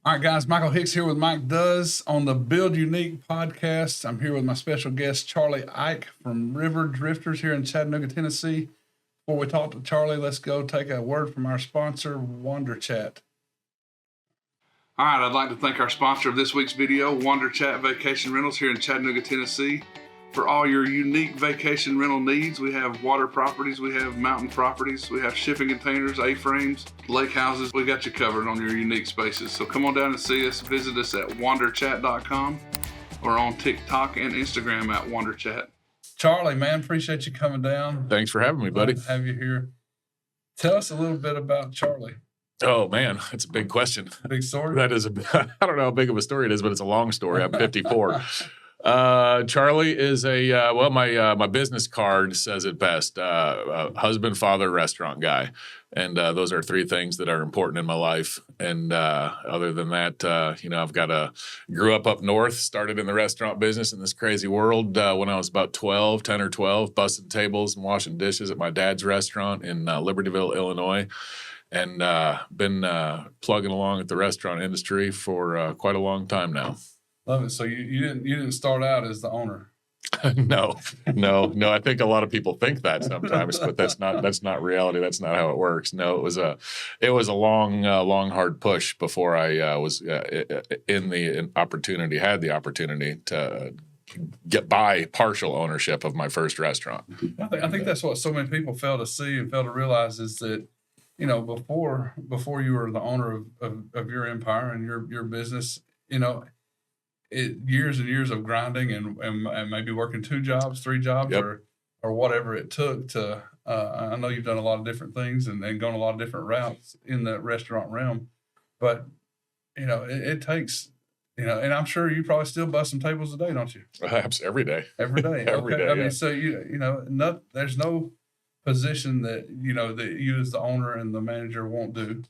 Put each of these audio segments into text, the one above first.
All right, guys, Michael Hicks here with Mike Does on the Build Unique podcast. I'm here with my special guest, Charlie Eich from River Drifters here in Chattanooga, Tennessee. Before we talk to Charlie, let's go take a word from our sponsor, Wander Chat. All right, I'd like to thank our sponsor of this week's video, Wander Chat Vacation Rentals here in Chattanooga, Tennessee. For all your unique vacation rental needs, we have water properties, we have mountain properties, we have shipping containers, A-frames, lake houses. We got you covered on your unique spaces. So come on down and see us. Visit us at wanderchat.com or on TikTok and Instagram at wanderchat. Charlie, man, appreciate you coming down. Thanks for having me, buddy. Glad to have you here. Tell us a little bit about Charlie. Oh, man, that's a big question. Big story? That is I don't know how big of a story it is, but it's a long story. I'm 54. Charlie is my business card says it best. Husband, father, restaurant guy. And those are three things that are important in my life. And other than that, grew up north, started in the restaurant business in this crazy world when I was about 10 or 12, busting tables and washing dishes at my dad's restaurant in Libertyville, Illinois. And been plugging along at the restaurant industry for quite a long time now. Love it. So you didn't start out as the owner. No. I think a lot of people think that sometimes, but that's not reality. That's not how it works. No, it was a long, hard push before I had the opportunity to get by partial ownership of my first restaurant. I think that's what so many people fail to see and fail to realize is that, you know, before you were the owner of your empire and your business, you know, years and years of grinding and maybe working 2 jobs, 3 jobs, yep, or whatever it took to. I know you've done a lot of different things and gone a lot of different routes in the restaurant realm, but you know it takes, you know, and I'm sure you probably still bust some tables a day, don't you? Perhaps every day. Every day. Every day. I mean, so there's no position that that you as the owner and the manager won't do.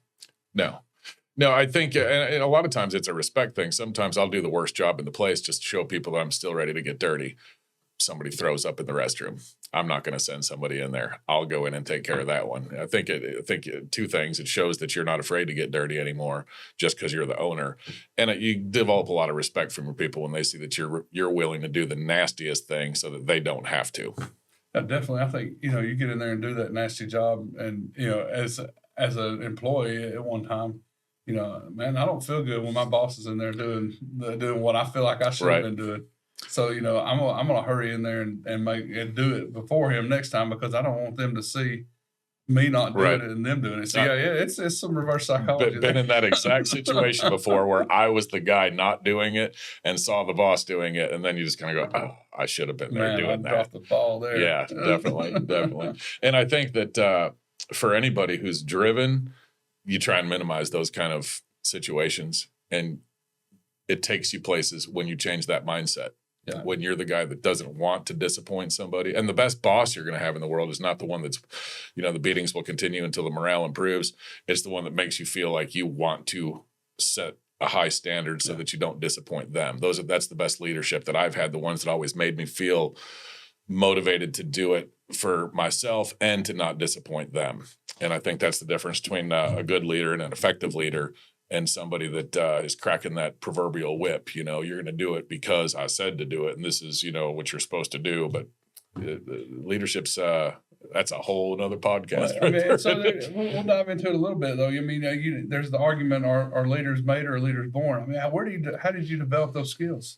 No, I think, and a lot of times it's a respect thing. Sometimes I'll do the worst job in the place just to show people that I'm still ready to get dirty. Somebody throws up in the restroom. I'm not going to send somebody in there. I'll go in and take care of that one. I think 2 things. It shows that you're not afraid to get dirty anymore just because you're the owner. And you develop a lot of respect from your people when they see that you're willing to do the nastiest thing so that they don't have to. Definitely. I think, you get in there and do that nasty job. And, as an employee at one time, man, I don't feel good when my boss is in there doing what I feel like I should have been doing. So, I'm gonna hurry in there and do it before him next time because I don't want them to see me not doing it and them doing it. So it's some reverse psychology. Been in that exact situation before where I was the guy not doing it and saw the boss doing it, and then you just kind of go, "Oh, I should have been there doing that." Dropped the ball there. Yeah, definitely. And I think that for anybody who's driven, you try and minimize those kind of situations, and it takes you places when you change that mindset. Yeah. When you're the guy that doesn't want to disappoint somebody, and the best boss you're going to have in the world is not the one that's, the beatings will continue until the morale improves. It's the one that makes you feel like you want to set a high standard so that you don't disappoint them. That's the best leadership that I've had. The ones that always made me feel motivated to do it for myself and to not disappoint them. And I think that's the difference between a good leader and an effective leader and somebody that is cracking that proverbial whip. You're going to do it because I said to do it, and this is, what you're supposed to do. But leadership's that's a whole nother podcast. Well, we'll dive into it a little bit, though. I mean, there's the argument: are leaders made or are leaders born? I mean, how did you develop those skills?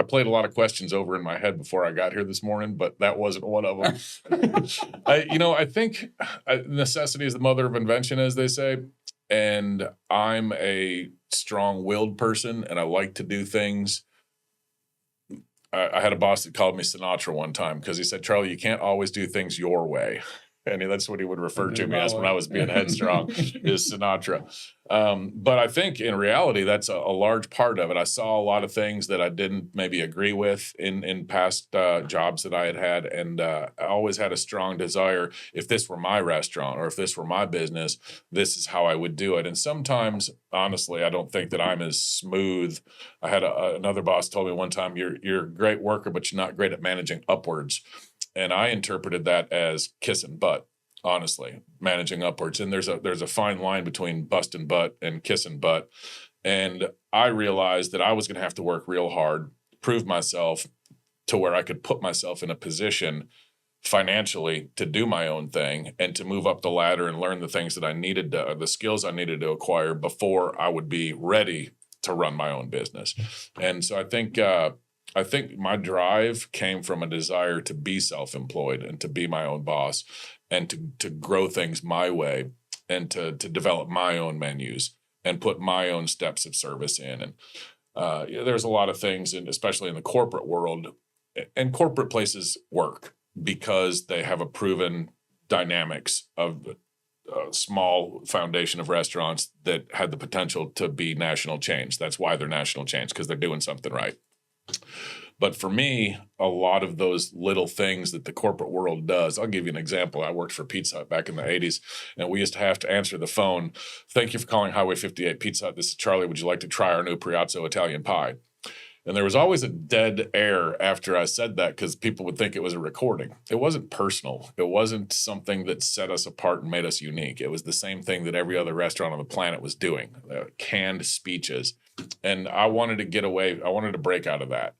I played a lot of questions over in my head before I got here this morning, but that wasn't one of them. I think necessity is the mother of invention, as they say. And I'm a strong-willed person, and I like to do things. I had a boss that called me Sinatra one time because he said, "Charlie, you can't always do things your way." And that's what he would refer to me as when I was being headstrong, is Sinatra. But I think in reality, that's a large part of it. I saw a lot of things that I didn't maybe agree with in past jobs that I had. And I always had a strong desire, if this were my restaurant or if this were my business, this is how I would do it. And sometimes, honestly, I don't think that I'm as smooth. I had another boss told me one time, you're a great worker, but you're not great at managing upwards. And I interpreted that as kissing butt. honestly, managing upwards. And there's a fine line between busting butt and kissing butt. And I realized that I was going to have to work real hard, prove myself to where I could put myself in a position financially to do my own thing and to move up the ladder and learn the things that I needed to, the skills I needed to acquire before I would be ready to run my own business. And so I think my drive came from a desire to be self-employed and to be my own boss and to grow things my way and to develop my own menus and put my own steps of service in. And there's a lot of things, and especially in the corporate world, and corporate places work because they have a proven dynamics of a small foundation of restaurants that had the potential to be national chains. That's why they're national chains, because they're doing something right. But for me, a lot of those little things that the corporate world does, I'll give you an example. I worked for Pizza Hut back in the 80s, and we used to have to answer the phone. Thank you for calling Highway 58 Pizza Hut. This is Charlie. Would you like to try our new Priazzo Italian pie? And there was always a dead air after I said that because people would think it was a recording. It wasn't personal. It wasn't something that set us apart and made us unique. It was the same thing that every other restaurant on the planet was doing, canned speeches. And I wanted to get away. I wanted to break out of that.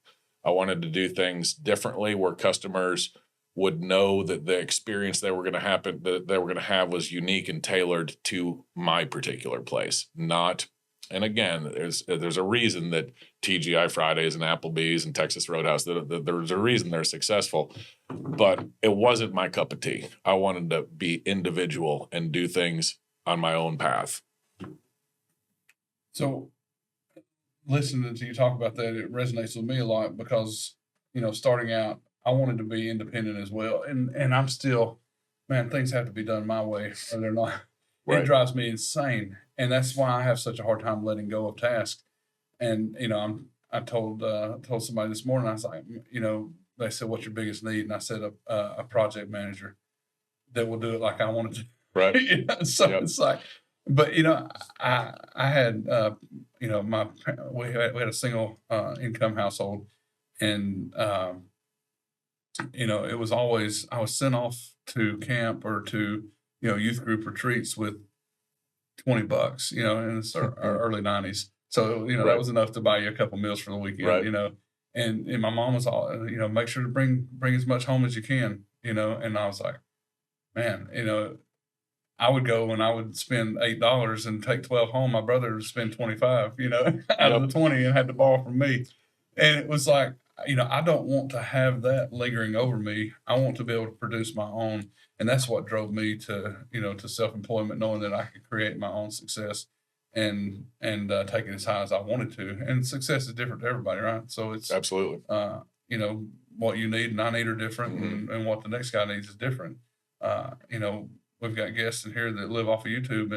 I wanted to do things differently where customers would know that the experience they were going to have was unique and tailored to my particular place, not. And again, there's a reason that TGI Fridays and Applebee's and Texas Roadhouse, there's a reason they're successful, but it wasn't my cup of tea. I wanted to be individual and do things on my own path. So listening to you talk about that, it resonates with me a lot because, starting out, I wanted to be independent as well. And I'm still, man, things have to be done my way or they're not. Right. It drives me insane. And that's why I have such a hard time letting go of tasks. And, I told somebody this morning, I was like, they said, what's your biggest need? And I said, a project manager that will do it like I wanted to. Right. So yep. It's like, but, I had, we had a single income household, and, it was always, I was sent off to camp or to, youth group retreats with $20, in the early 90s. So, right. That was enough to buy you a couple meals for the weekend, right. And my mom was all, make sure to bring as much home as you can, and I was like, man, I would go and I would spend $8 and take 12 home. My brother would spend 25, out of the 20 and had to borrow from me. And it was like, I don't want to have that lingering over me. I want to be able to produce my own. And that's what drove me to, to self-employment, knowing that I could create my own success and take it as high as I wanted to. And success is different to everybody, right? So it's absolutely, what you need and I need are different, mm-hmm. and what the next guy needs is different. We've got guests in here that live off of YouTube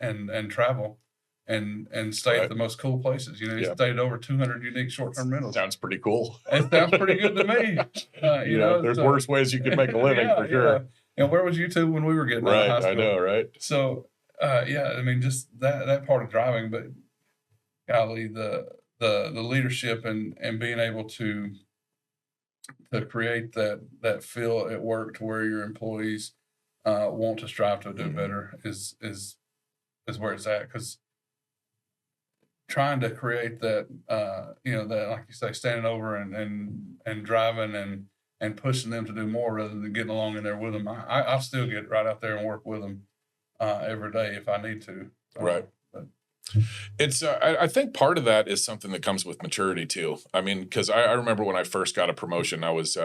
and travel and stay right. at the most cool places. He stayed at over 200 unique short-term rentals. Sounds pretty cool. It sounds pretty good to me. There's worse ways you could make a living for sure. Yeah. And where was YouTube when we were getting out of high school? I know, right? So, just that part of driving, but golly, the leadership and being able to create that feel at work to where your employees want to strive to do mm-hmm. better is where it's at. Because trying to create that, that, like you say, standing over and driving and pushing them to do more rather than getting along in there with them. I'll still get right out there and work with them every day if I need to. Right. But it's I think part of that is something that comes with maturity too. I mean, because I remember when I first got a promotion, I was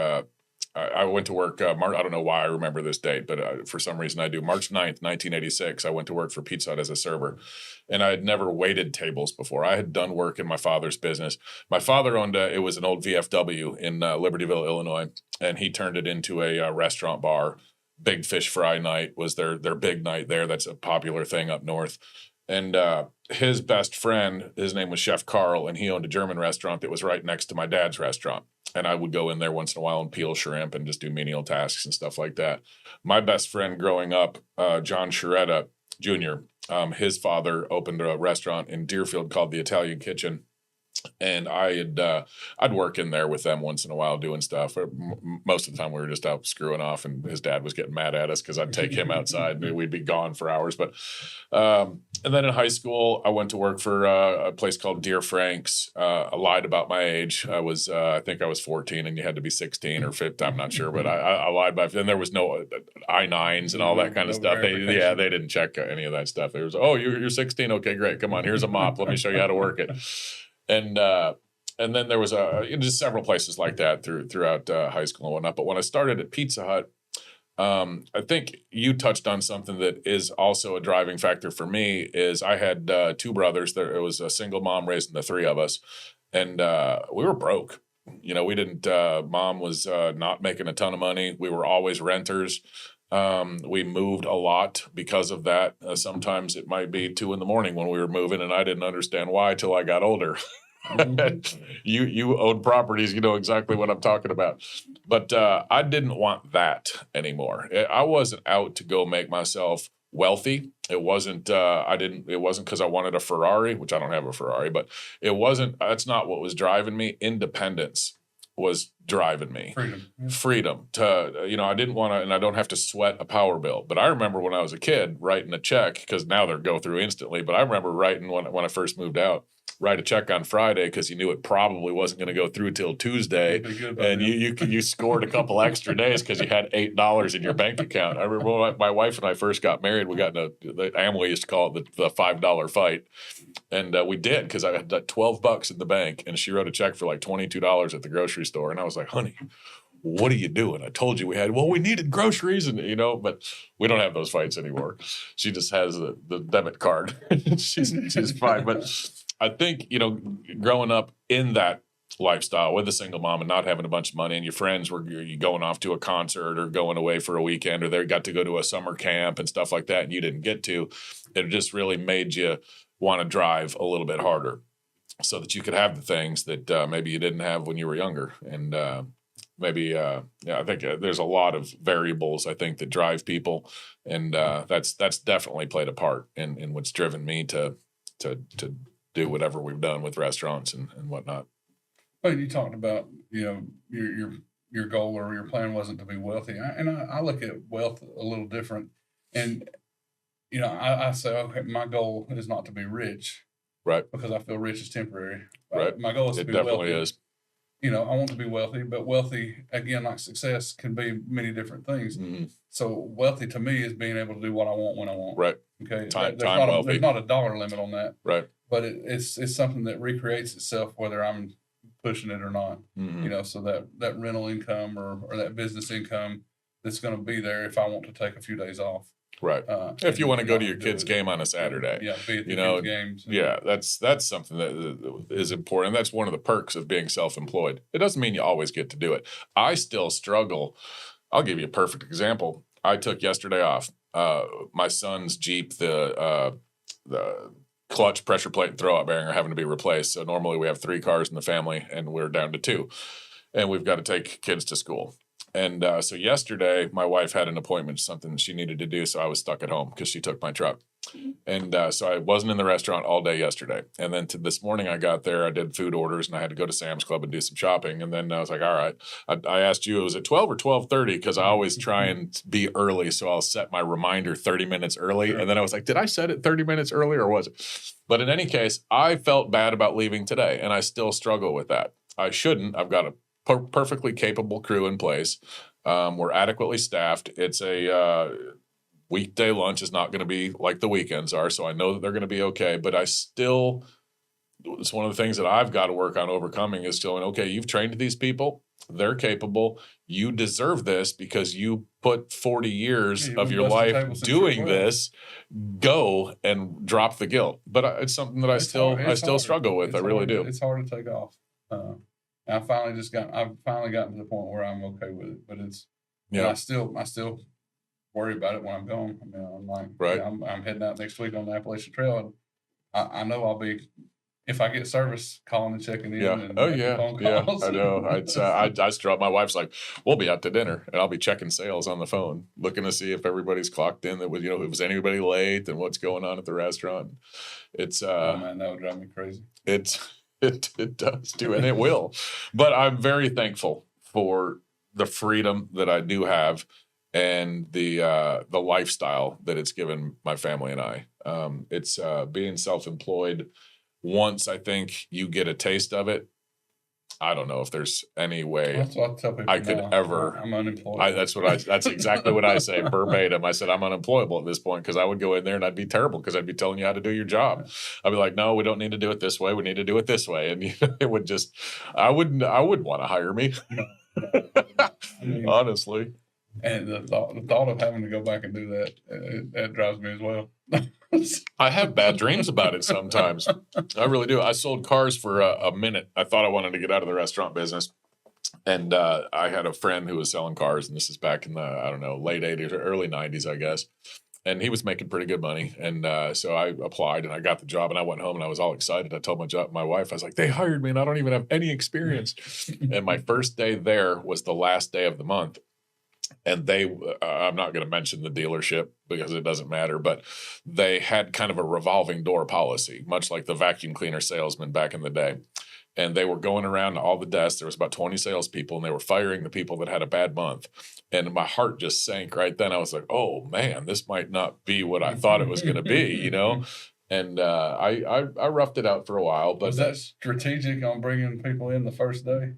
I went to work, I don't know why I remember this date, but for some reason I do. March 9th, 1986, I went to work for Pizza Hut as a server. And I had never waited tables before. I had done work in my father's business. My father owned, it was an old VFW in Libertyville, Illinois, and he turned it into a restaurant bar. Big Fish Fry Night was their big night there. That's a popular thing up north. And his best friend, his name was Chef Carl, and he owned a German restaurant that was right next to my dad's restaurant. And I would go in there once in a while and peel shrimp and just do menial tasks and stuff like that. My best friend growing up, John Sharetta Jr., his father opened a restaurant in Deerfield called the Italian Kitchen. And I'd work in there with them once in a while doing stuff. Most of the time we were just out screwing off, and his dad was getting mad at us because I'd take him outside and we'd be gone for hours. But and then in high school, I went to work for a place called Dear Frank's. I lied about my age. I think I was 14, and you had to be 16 or 15. I'm not sure, but I lied by. And there was no I-9s and all that kind of stuff. They didn't check any of that stuff. It was, oh, you're 16. Okay, great. Come on, here's a mop. Let me show you how to work it. And then there was just several places like that throughout high school and whatnot. But when I started at Pizza Hut, I think you touched on something that is also a driving factor for me. Is I had two brothers. It was a single mom raising the three of us, and we were broke. We didn't. Mom was not making a ton of money. We were always renters. We moved a lot because of that. Sometimes it might be 2 a.m. when we were moving, and I didn't understand why till I got older. You own properties, you know exactly what I'm talking about. But I didn't want that anymore. I wasn't out to go make myself wealthy. It wasn't. It wasn't because I wanted a Ferrari, which I don't have a Ferrari. But it wasn't. That's not what was driving me. Independence was driving me. Freedom to, I didn't want to, and I don't have to sweat a power bill. But I remember when I was a kid writing a check, because now they're go through instantly. But I remember writing when I first moved out, write a check on Friday because you knew it probably wasn't going to go through till Tuesday, and you scored a couple extra days because you had $8 in your bank account. I remember when my wife and I first got married, we got the Amway used to call it the $5 fight, and we did because I had $12 in the bank, and she wrote a check for like $22 at the grocery store, and I was like, honey, what are you doing? I told you we needed groceries, and but we don't have those fights anymore. She just has the debit card. she's fine. But I think, growing up in that lifestyle with a single mom and not having a bunch of money, and your friends were you going off to a concert or going away for a weekend, or they got to go to a summer camp and stuff like that, and you didn't get to, it just really made you want to drive a little bit harder so that you could have the things that maybe you didn't have when you were younger. And I think there's a lot of variables, I think, that drive people. And that's definitely played a part in what's driven me to do whatever we've done with restaurants and whatnot. Well, you talked about, your goal or your plan wasn't to be wealthy. I look at wealth a little different. And, I say, okay, my goal is not to be rich. Right. Because I feel rich is temporary. Right. My goal is to be wealthy. It definitely is. I want to be wealthy, but wealthy, again, like success, can be many different things. Mm-hmm. So wealthy to me is being able to do what I want when I want. Right. Okay. There's not a dollar limit on that. Right. But it's something that recreates itself whether I'm pushing it or not. Mm-hmm. So that rental income or that business income that's going to be there if I want to take a few days off. Right. If you want to go to your kid's game on a Saturday. Yeah, be at the kids' games. Yeah, that's something that is important. That's one of the perks of being self-employed. It doesn't mean you always get to do it. I still struggle. I'll give you a perfect example. I took yesterday off. My son's Jeep, the clutch, pressure plate, and throwout bearing are having to be replaced. So normally we have 3 cars in the family, and we're down to 2. And we've got to take kids to school. And so yesterday, my wife had an appointment, something she needed to do, so I was stuck at home because she took my truck. And so I wasn't in the restaurant all day yesterday. And then this morning I got there, I did food orders, and I had to go to Sam's Club and do some shopping. And then I was like, all right. I asked you, was it 12 or 12:30? Because I always try and be early, so I'll set my reminder 30 minutes early. And then I was like, did I set it 30 minutes early or was it? But in any case, I felt bad about leaving today, and I still struggle with that. I shouldn't. I've got a perfectly capable crew in place. We're adequately staffed. It's a weekday lunch is not going to be like the weekends are, so I know that they're going to be okay. But it's one of the things that I've got to work on overcoming is going, okay, you've trained these people. They're capable. You deserve this because you put 40 years of your life doing this. Go and drop the guilt. But it's something that I still struggle with. I really do. It's hard to take off. I've finally gotten to the point where I'm okay with it, but I still worry about it when I'm gone. I mean, I'm like, right. I'm heading out next week on the Appalachian Trail, and I know I'll be, if I get service, calling and checking in. Yeah. And phone calls. Yeah. I know. I my wife's like, we'll be out to dinner, and I'll be checking sales on the phone, looking to see if everybody's clocked in. That was, if was anybody late and what's going on at the restaurant. It's oh man, that would drive me crazy. It does do, and it will. But I'm very thankful for the freedom that I do have and the lifestyle that it's given my family and I. It's being self-employed. Once I think you get a taste of it, I don't know if there's any way That's what I tell people I could now. ever. I'm unemployed. That's exactly what I say verbatim. I said I'm unemployable at this point because I would go in there and I'd be terrible because I'd be telling you how to do your job. I'd be like, no, we don't need to do it this way. We need to do it this way, and it would just. I wouldn't want to hire me. I mean, Honestly. and the thought of having to go back and do that, that drives me as well. I have bad dreams about it sometimes. I really do. I sold cars for a minute. I thought I wanted to get out of the restaurant business. And I had a friend who was selling cars, and this is back in the, I don't know, late 80s or early 90s, I guess. And he was making pretty good money. And so I applied and I got the job, and I went home and I was all excited. I told my wife, I was like, they hired me and I don't even have any experience. And my first day there was the last day of the month. And I'm not going to mention the dealership because it doesn't matter, but they had kind of a revolving door policy, much like the vacuum cleaner salesman back in the day. And they were going around to all the desks. There was about 20 salespeople, and they were firing the people that had a bad month. And my heart just sank right then. I was like, oh, man, this might not be what I thought it was going to be, you know? And I roughed it out for a while. But was that strategic on bringing people in the first day?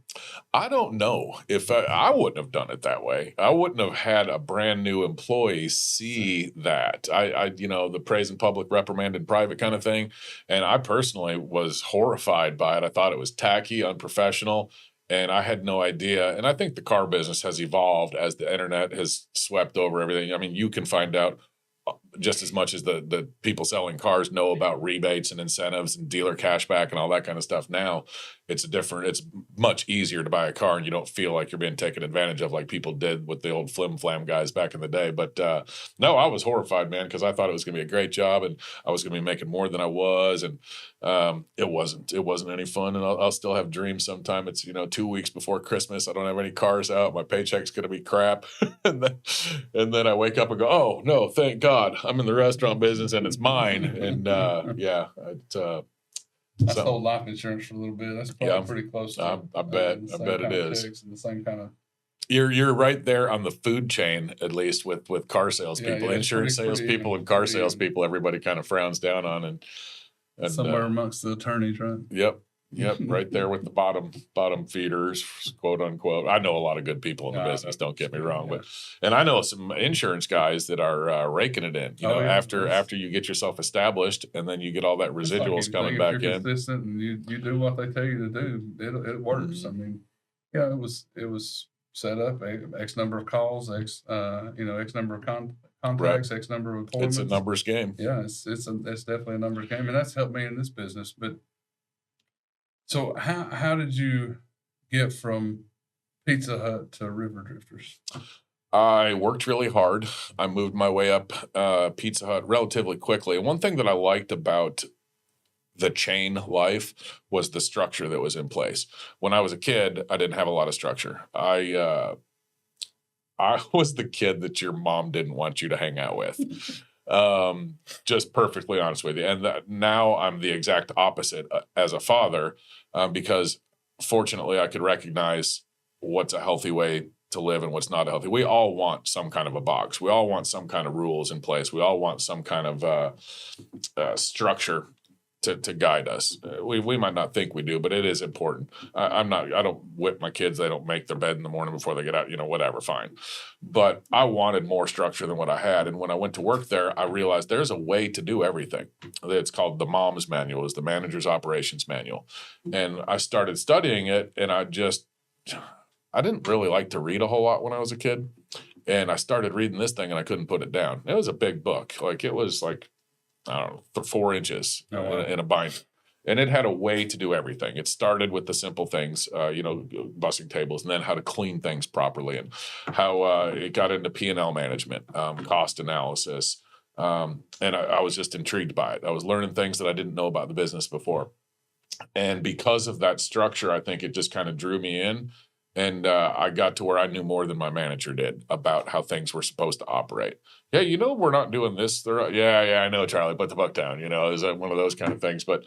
I don't know if I wouldn't have done it that way. I wouldn't have had a brand new employee see that. The praise in public, reprimand in private kind of thing. And I personally was horrified by it. I thought it was tacky, unprofessional, and I had no idea. And I think the car business has evolved as the internet has swept over everything. I mean, you can find out just as much as the people selling cars know about rebates and incentives and dealer cashback and all that kind of stuff. Now it's much easier to buy a car and you don't feel like you're being taken advantage of like people did with the old flim flam guys back in the day. But no, I was horrified, man, because I thought it was going to be a great job and I was going to be making more than I was. And it wasn't any fun. And I'll still have dreams sometime. It's, 2 weeks before Christmas. I don't have any cars out. My paycheck's going to be crap. and then I wake up and go, oh no, thank God I'm in the restaurant business and it's mine. And I sold life insurance for a little bit. That's probably pretty close. I bet it is. And the same kind of. You're right there on the food chain, at least with car salespeople, insurance salespeople, and car salespeople. Everybody kind of frowns down on, and somewhere amongst the attorneys, right? Yep, right there with the bottom feeders, quote unquote. I know a lot of good people in the business. Don't get me wrong, and I know some insurance guys that are raking it in. After you get yourself established, and then you get all that residuals coming back in. Consistent, and you do what they tell you to do. It works. Mm-hmm. I mean, it was set up X number of calls, X number of contacts, X number of appointments. It's a numbers game. Yeah, it's definitely a numbers game, and that's helped me in this business, but. So how did you get from Pizza Hut to River Drifters? I worked really hard. I moved my way up Pizza Hut relatively quickly. And one thing that I liked about the chain life was the structure that was in place. When I was a kid, I didn't have a lot of structure. I was the kid that your mom didn't want you to hang out with. Just perfectly honest with you. And now I'm the exact opposite as a father, because fortunately I could recognize what's a healthy way to live and what's not a healthy. We all want some kind of a box. We all want some kind of rules in place. We all want some kind of structure to guide us. We might not think we do, but it is important. I don't whip my kids. They don't make their bed in the morning before they get out, whatever, fine. But I wanted more structure than what I had. And when I went to work there, I realized there's a way to do everything. It's called the MOMS manual, is the manager's operations manual. And I started studying it, and I didn't really like to read a whole lot when I was a kid. And I started reading this thing and I couldn't put it down. It was a big book. It was I don't know, 4 inches in a bind. And it had a way to do everything. It started with the simple things, bussing tables, and then how to clean things properly, and how it got into P&L management, cost analysis. And I was just intrigued by it. I was learning things that I didn't know about the business before. And because of that structure, I think it just kind of drew me in. And I got to where I knew more than my manager did about how things were supposed to operate. Yeah, we're not doing this. Yeah, I know, Charlie, put the buck down. Is that one of those kind of things? But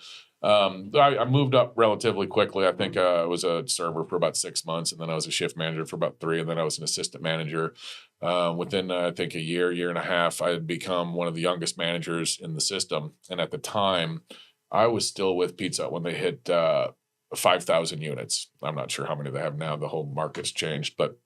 I moved up relatively quickly. I think I was a server for about 6 months, and then I was a shift manager for about 3, and then I was an assistant manager. Within I think a year and a half, I had become one of the youngest managers in the system. And at the time, I was still with Pizza Hut when they hit 5,000 units. I'm not sure how many they have now. The whole market's changed, but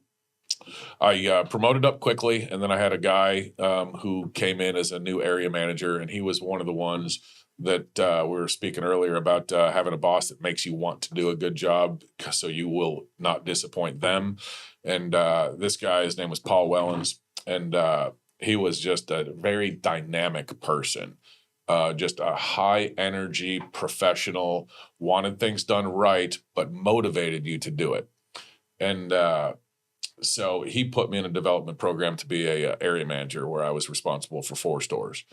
I promoted up quickly, and then I had a guy who came in as a new area manager, and he was one of the ones that we were speaking earlier about having a boss that makes you want to do a good job, so you will not disappoint them. And this guy, his name was Paul Wellens, and he was just a very dynamic person. Just a high energy professional, wanted things done right, but motivated you to do it. And so he put me in a development program to be a area manager, where I was responsible for 4 stores.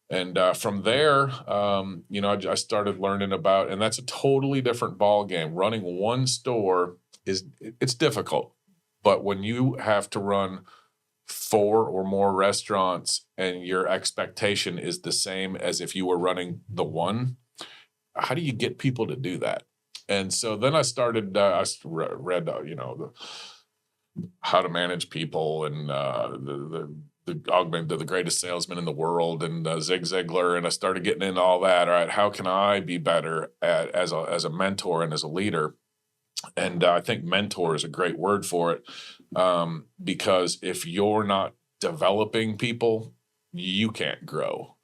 And from there, I started learning about, and that's a totally different ball game. Running one store it's difficult, but when you have to run 4 or more restaurants and your expectation is the same as if you were running the one, how do you get people to do that? And so then I started, I read, how to manage people, and the greatest salesman in the world, and Zig Ziglar, and I started getting into all that. All right, how can I be better as a mentor and as a leader? And I think mentor is a great word for it, because if you're not developing people, you can't grow.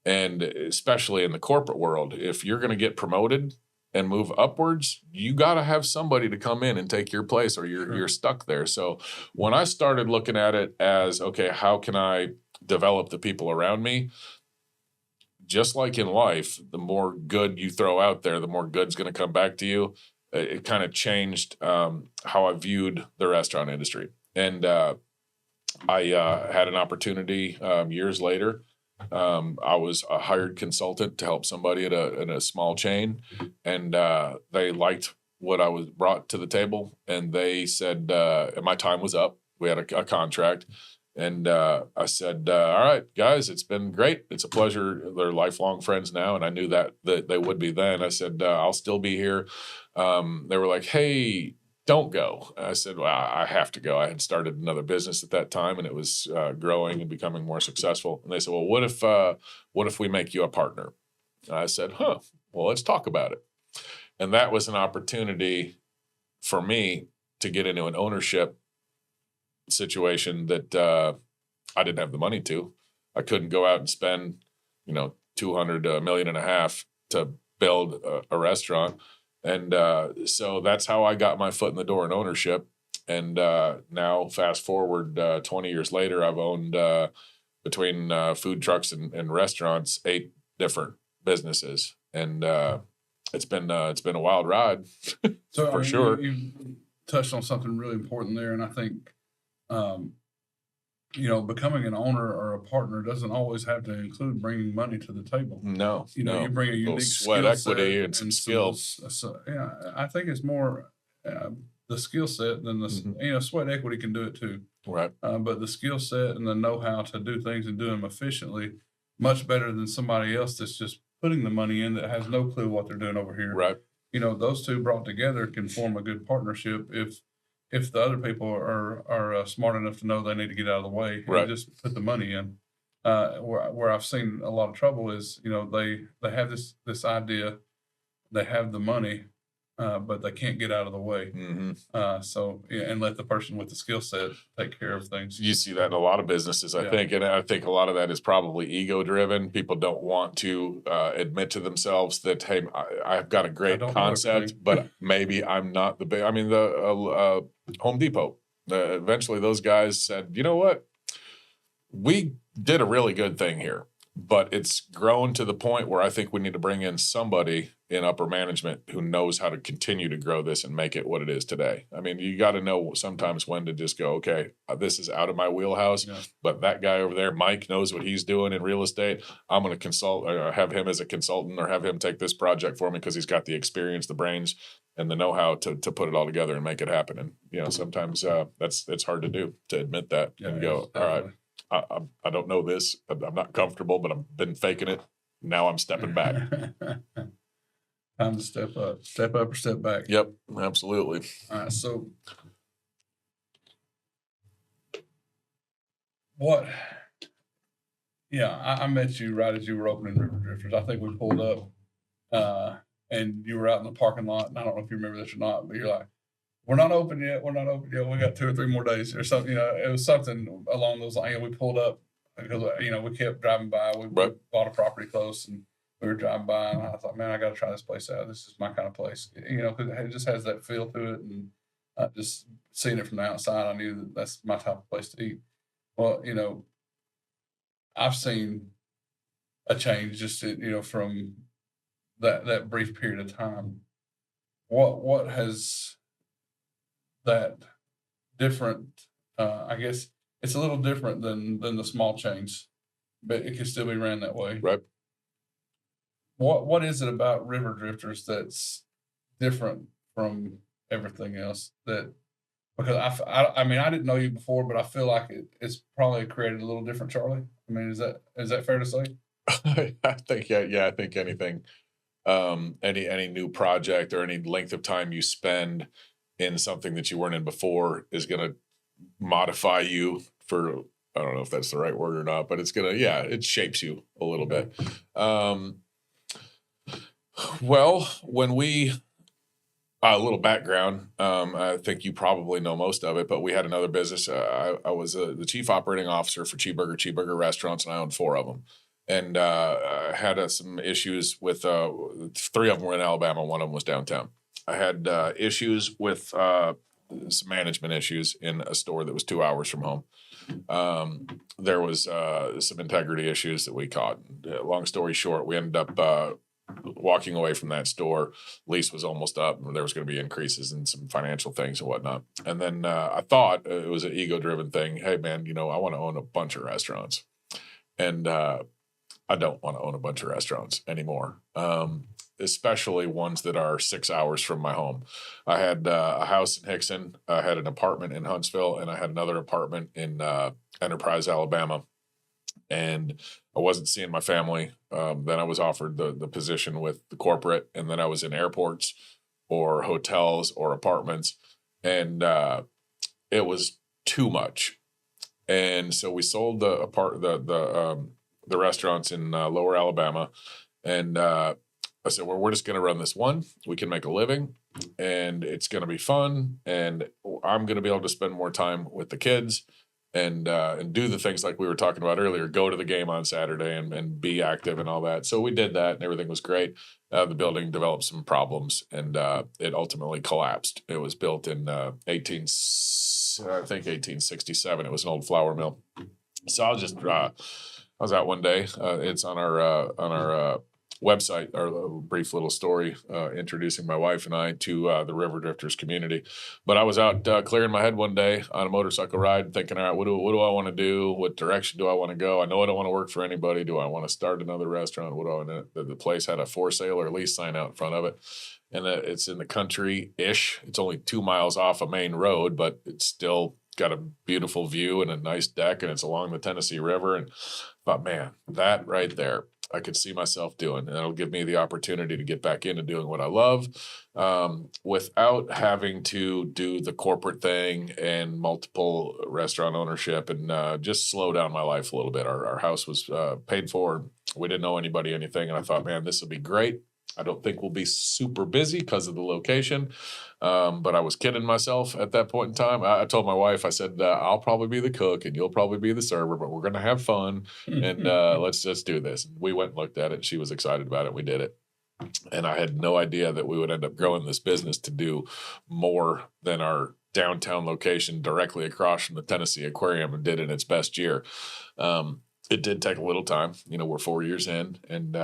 And especially in the corporate world, if you're going to get promoted and move upwards, you got to have somebody to come in and take your place, or you're stuck there. So when I started looking at it as, okay, how can I develop the people around me? Just like in life, the more good you throw out there, the more good's going to come back to you. It kind of changed how I viewed the restaurant industry. And I had an opportunity years later. I was a hired consultant to help somebody in a small chain, and they liked what I was brought to the table, and they said my time was up. We had a contract, and I said, all right, guys, it's been great. It's a pleasure. They're lifelong friends now, and I knew that they would be then. I said, I'll still be here. They were like, hey, don't go. I said, well, I have to go. I had started another business at that time, and it was growing and becoming more successful. And they said, well, what if we make you a partner? And I said, well, let's talk about it. And that was an opportunity for me to get into an ownership situation that I didn't have the money to. I couldn't go out and spend, $200, $1.5 million to build a restaurant. And so that's how I got my foot in the door in ownership. And now fast forward 20 years later, I've owned between food trucks and restaurants, 8 different businesses. And it's been a wild ride for sure. You touched on something really important there. And I think, becoming an owner or a partner doesn't always have to include bringing money to the table. No, you bring a unique sweat equity and some skills. So, I think it's more the skill set than sweat equity can do it too. Right. But the skill set and the know-how to do things and do them efficiently, much better than somebody else that's just putting the money in that has no clue what they're doing over here. Right. Those two brought together can form a good partnership if the other people are smart enough to know they need to get out of the way and just put the money in. Where I've seen a lot of trouble is, they have this idea, they have the money, but they can't get out of the way. And let the person with the skill set take care of things. You see that in a lot of businesses, I think. And I think a lot of that is probably ego driven. People don't want to admit to themselves that, hey, I've got a great concept, but maybe I'm not the big. I mean, the Home Depot, eventually those guys said, you know what? We did a really good thing here, but it's grown to the point where I think we need to bring in somebody in upper management who knows how to continue to grow this and make it what it is today. I mean, you got to know sometimes when to just go, okay, this is out of my wheelhouse, but that guy over there, Mike, knows what he's doing in real estate. I'm going to consult or have him as a consultant or have him take this project for me because he's got the experience, the brains, and the know-how to put it all together and make it happen. And, sometimes it's hard to do, to admit that and go, all right, I don't know this. I'm not comfortable, but I've been faking it. Now I'm stepping back. Time to step up or step back. Yep, absolutely. All right. So what? Yeah, I met you right as you were opening River Drifters. I think we pulled up, and you were out in the parking lot. And I don't know if you remember this or not, but you're like, "We're not open yet. We're not open yet. We got 2 or 3 more days or something." It was something along those lines. We pulled up because we kept driving by. We bought a property close, and we were driving by, and I thought, "Man, I got to try this place out. This is my kind of place." Because it just has that feel to it, and just seeing it from the outside, I knew that that's my type of place to eat. Well, I've seen a change just from that brief period of time. What has that different? I guess it's a little different than the small chains, but it can still be ran that way. Right. What is it about River Drifters that's different from everything else? Because I mean, I didn't know you before, but I feel like it's probably created a little different, Charlie. I mean, is that fair to say? I think yeah. I think anything, any new project or any length of time you spend in something that you weren't in before is going to modify you for. I don't know if that's the right word or not, but it shapes you a little bit. Well, when we a little background. I think you probably know most of it, but we had another business. I was the chief operating officer for Cheeseburger restaurants, and I owned 4 of them. And I had some issues with 3 of them were in Alabama, 1 of them was downtown. I had issues with some management issues in a store that was 2 hours from home. There was some integrity issues that we caught. Long story short, we ended up walking away from that store. Lease was almost up, and there was going to be increases in some financial things and whatnot. And then I thought it was an ego-driven thing. Hey, man, I want to own a bunch of restaurants, and I don't want to own a bunch of restaurants anymore, especially ones that are 6 hours from my home. I had a house in Hickson, I had an apartment in Huntsville, and I had another apartment in Enterprise, Alabama. And I wasn't seeing my family. Then I was offered the position with the corporate, and then I was in airports or hotels or apartments, and it was too much. And so we sold the restaurants in Lower Alabama, and I said, well, we're just going to run this one. We can make a living, and it's going to be fun, and I'm going to be able to spend more time with the kids. And do the things like we were talking about earlier, go to the game on Saturday and be active and all that. So we did that, and everything was great. The building developed some problems, and it ultimately collapsed. It was built in 1867. It was an old flour mill. So I was out one day. It's on our website, our brief little story introducing my wife and I to the River Drifters community. But I was out clearing my head one day on a motorcycle ride, thinking, all right, what do I want to do? What direction do I want to go? I know I don't want to work for anybody. Do I want to start another restaurant? What do I want to? The place had a for sale or lease sign out in front of it, and it's in the country-ish. It's only 2 miles off a main road, but it's still got a beautiful view and a nice deck, and it's along the Tennessee River. And I thought, man, that right there, I could see myself doing, and it'll give me the opportunity to get back into doing what I love, without having to do the corporate thing and multiple restaurant ownership, and just slow down my life a little bit. Our house was paid for. We didn't know anybody, anything. And I thought, man, this would be great. I don't think we'll be super busy because of the location. But I was kidding myself at that point in time. I told my wife, I said, I'll probably be the cook and you'll probably be the server, but we're going to have fun, and let's just do this. We went and looked at it. She was excited about it. We did it. And I had no idea that we would end up growing this business to do more than our downtown location directly across from the Tennessee Aquarium, and did in its best year. It did take a little time. We're 4 years in, and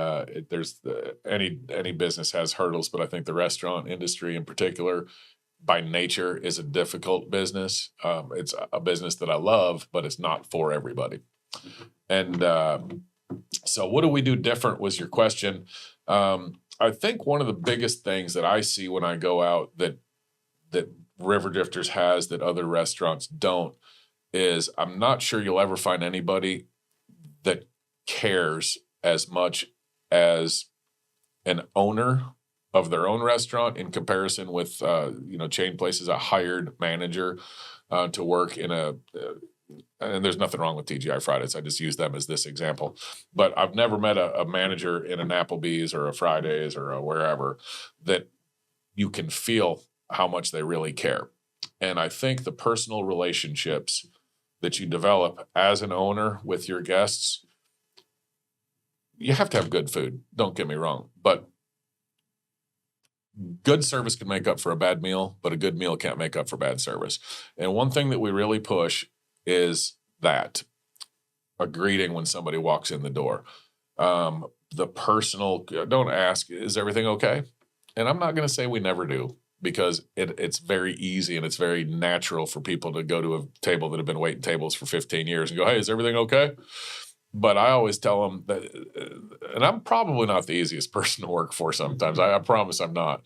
any business has hurdles, but I think the restaurant industry in particular, by nature, is a difficult business. It's a business that I love, but it's not for everybody. And so, what do we do different? Was your question. I think one of the biggest things that I see when I go out that River Drifters has that other restaurants don't is, I'm not sure you'll ever find anybody that cares as much as an owner of their own restaurant in comparison with chain places, a hired manager to work in and there's nothing wrong with TGI Fridays. I just use them as this example. But I've never met a manager in an Applebee's or a Fridays or a wherever that you can feel how much they really care. And I think the personal relationships that you develop as an owner with your guests, you have to have good food. Don't get me wrong. But good service can make up for a bad meal, but a good meal can't make up for bad service. And one thing that we really push is that a greeting when somebody walks in the door. The personal, don't ask, is everything okay? And I'm not going to say we never do, because it's very easy and it's very natural for people to go to a table that have been waiting tables for 15 years and go, hey, is everything okay? But I always tell them that, and I'm probably not the easiest person to work for sometimes. I promise I'm not,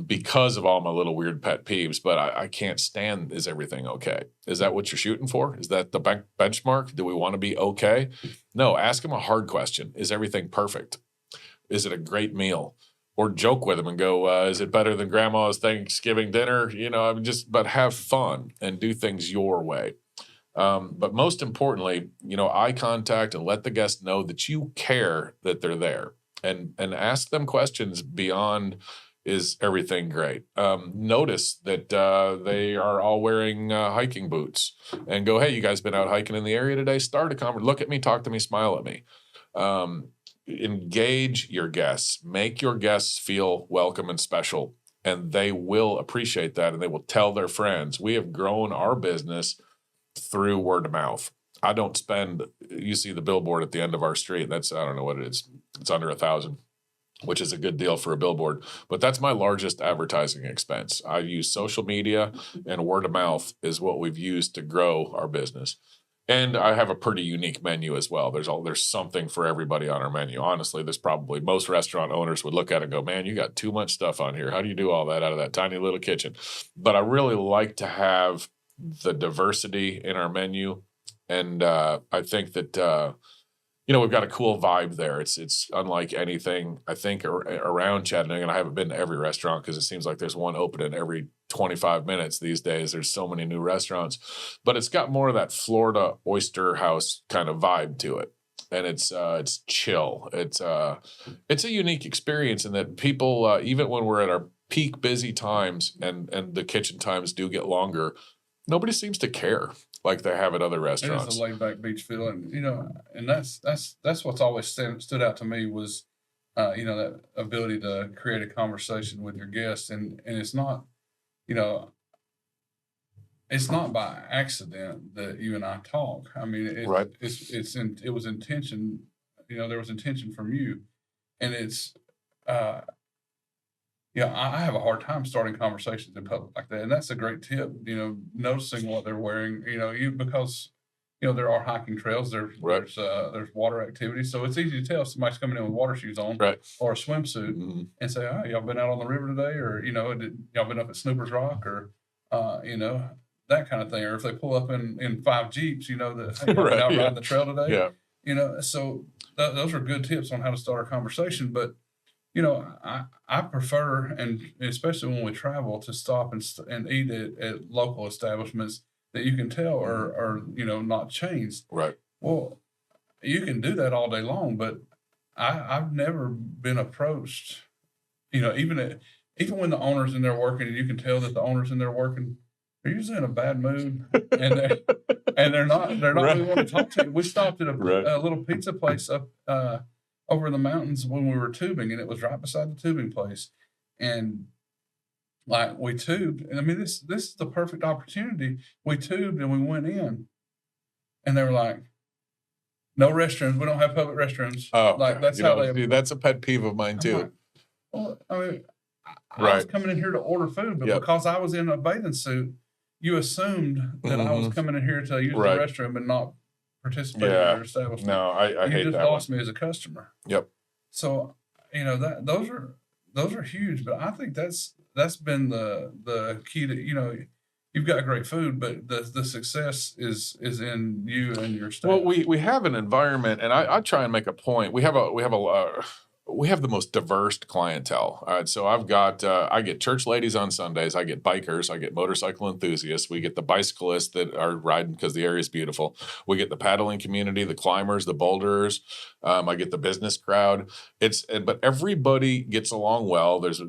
because of all my little weird pet peeves, but I can't stand, is everything okay? Is that what you're shooting for? Is that the benchmark? Do we want to be okay? No, ask them a hard question. Is everything perfect? Is it a great meal? Or joke with them and go, is it better than grandma's Thanksgiving dinner? But have fun and do things your way. But most importantly, eye contact, and let the guest know that you care that they're there, and ask them questions beyond, is everything great? Notice that they are all wearing hiking boots, and go, hey, you guys been out hiking in the area today? Start a conversation. Look at me, talk to me, smile at me. Engage your guests, make your guests feel welcome and special, and they will appreciate that, and they will tell their friends. We have grown our business through word of mouth. I don't spend, you see the billboard at the end of our street. That's, I don't know what it is. It's under 1,000, which is a good deal for a billboard, but that's my largest advertising expense. I use social media, and word of mouth is what we've used to grow our business. And I have a pretty unique menu as well. There's something for everybody on our menu. Honestly, there's probably, most restaurant owners would look at it and go, man, you got too much stuff on here. How do you do all that out of that tiny little kitchen? But I really like to have the diversity in our menu. And I think that, we've got a cool vibe there. It's unlike anything, I think, around Chattanooga. And I haven't been to every restaurant because it seems like there's one opening every 25 minutes these days. There's so many new restaurants. But it's got more of that Florida oyster house kind of vibe to it. And it's chill. It's a unique experience in that people, even when we're at our peak busy times and the kitchen times do get longer, nobody seems to care like they have at other restaurants. It's a laid back beach feel, and that's what's always stood out to me was, that ability to create a conversation with your guests, and it's not, it's not by accident that you and I talk. I mean, right. It was intention. There was intention from you, and it's. I have a hard time starting conversations in public like that, and that's a great tip. Noticing what they're wearing. Because there are hiking trails. There's water activities, so it's easy to tell if somebody's coming in with water shoes on, right, or a swimsuit, and say, "Oh, y'all been out on the river today, or y'all been up at Snooper's Rock, or that kind of thing." Or if they pull up in 5 Jeeps, that hey, y'all been out riding the trail today. Yeah. So those are good tips on how to start a conversation, but. I prefer, and especially when we travel, to stop and eat at local establishments that you can tell are not chains. Right. Well, you can do that all day long, but I've never been approached. Even when the owner's in there working, and you can tell that the owner's in there working, they're usually in a bad mood, and they're not really wanting to talk to you. We stopped at a little pizza place up. Over in the mountains when we were tubing, and it was right beside the tubing place. And like we tubed, and I mean, this is the perfect opportunity. We tubed and we went in, and they were like, no restrooms. We don't have public restrooms. Oh, like that's how they. That's a pet peeve of mine too. Like, well, I mean, I was coming in here to order food, but because I was in a bathing suit, you assumed that I was coming in here to use the restroom and not participate in your establishment. No, I hate that. You just lost me as a customer. Yep. So that those are huge, but I think that's been the key to you've got great food, but the success is in you and your staff. Well, we have an environment, and I try and make a point. We have a we have the most diverse clientele. All right, so I've got I get church ladies on Sundays, I get bikers, I get motorcycle enthusiasts, we get the bicyclists that are riding because the area is beautiful. We get the paddling community, the climbers, the boulderers. I get the business crowd. But everybody gets along well. There's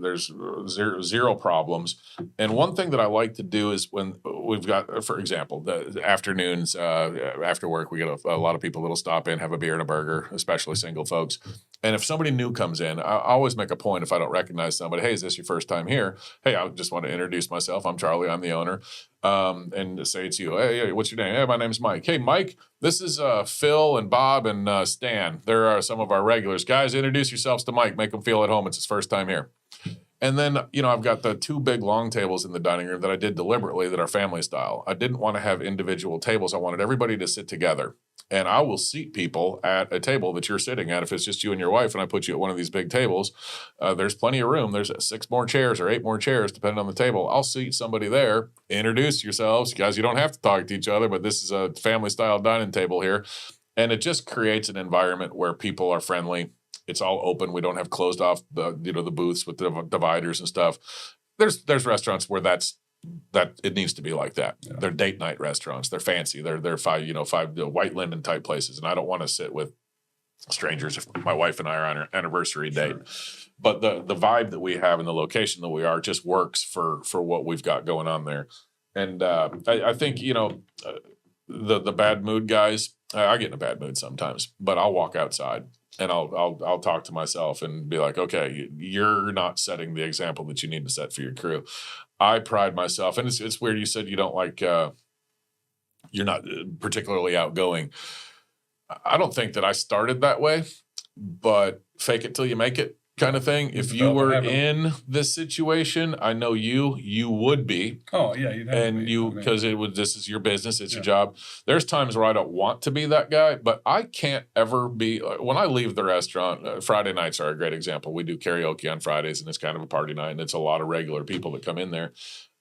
zero problems. And one thing that I like to do is when we've got, for example, the afternoons after work, we get a lot of people that'll stop in, have a beer and a burger, especially single folks. And if somebody new comes in, I always make a point if I don't recognize somebody, hey, is this your first time here? Hey, I just want to introduce myself. I'm Charlie. I'm the owner. And say to you, hey, what's your name? Hey, my name's Mike. Hey, Mike, this is Phil and Bob and Stan. There are some of our regulars. Guys, introduce yourselves to Mike. Make him feel at home. It's his first time here. And then, I've got the 2 big long tables in the dining room that I did deliberately that are family style. I didn't want to have individual tables. I wanted everybody to sit together. And I will seat people at a table that you're sitting at. If it's just you and your wife and I put you at one of these big tables, there's plenty of room. There's 6 more chairs or 8 more chairs, depending on the table. I'll seat somebody there. Introduce yourselves. Guys, you don't have to talk to each other, but this is a family style dining table here. And it just creates an environment where people are friendly. It's all open. We don't have closed off the booths with the dividers and stuff. There's restaurants where that it needs to be like that. Yeah. They're date night restaurants. They're fancy. They're five white linen type places. And I don't want to sit with strangers if my wife and I are on our anniversary date. Sure. But the vibe that we have and the location that we are just works for what we've got going on there. And I think, the bad mood guys, I get in a bad mood sometimes, but I'll walk outside and I'll talk to myself and be like, okay, you're not setting the example that you need to set for your crew. I pride myself, and it's weird. You said you don't like, you're not particularly outgoing. I don't think that I started that way, but fake it till you make it kind of thing. If you were in this situation, I know you would be. Oh yeah, you'd have and to be. you because this is your business, it's your job. There's times where I don't want to be that guy, but I can't ever be. When I leave the restaurant, Friday nights are a great example. We do karaoke on Fridays, and it's kind of a party night, and it's a lot of regular people that come in there.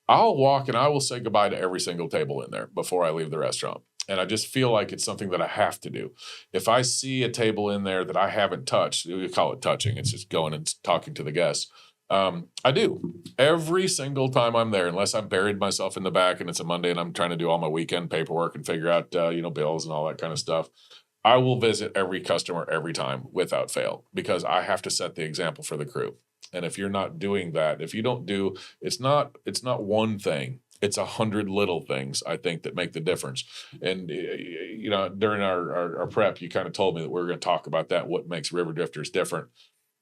I'll walk and I will say goodbye to every single table in there before I leave the restaurant. And I just feel like it's something that I have to do. If I see a table in there that I haven't touched, we call it touching. It's just going and talking to the guests. I do. Every single time I'm there, unless I've buried myself in the back and it's a Monday and I'm trying to do all my weekend paperwork and figure out, bills and all that kind of stuff, I will visit every customer every time without fail because I have to set the example for the crew. And if you're not doing that, if you don't do, it's not one thing. It's 100 little things, I think, that make the difference. And, during our prep, you kind of told me that we were going to talk about that, what makes River Drifters different.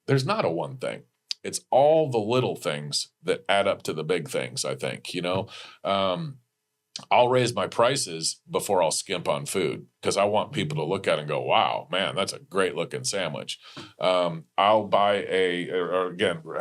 There's not a one thing. It's all the little things that add up to the big things, I think, I'll raise my prices before I'll skimp on food because I want people to look at it and go, wow, man, that's a great looking sandwich. I'll buy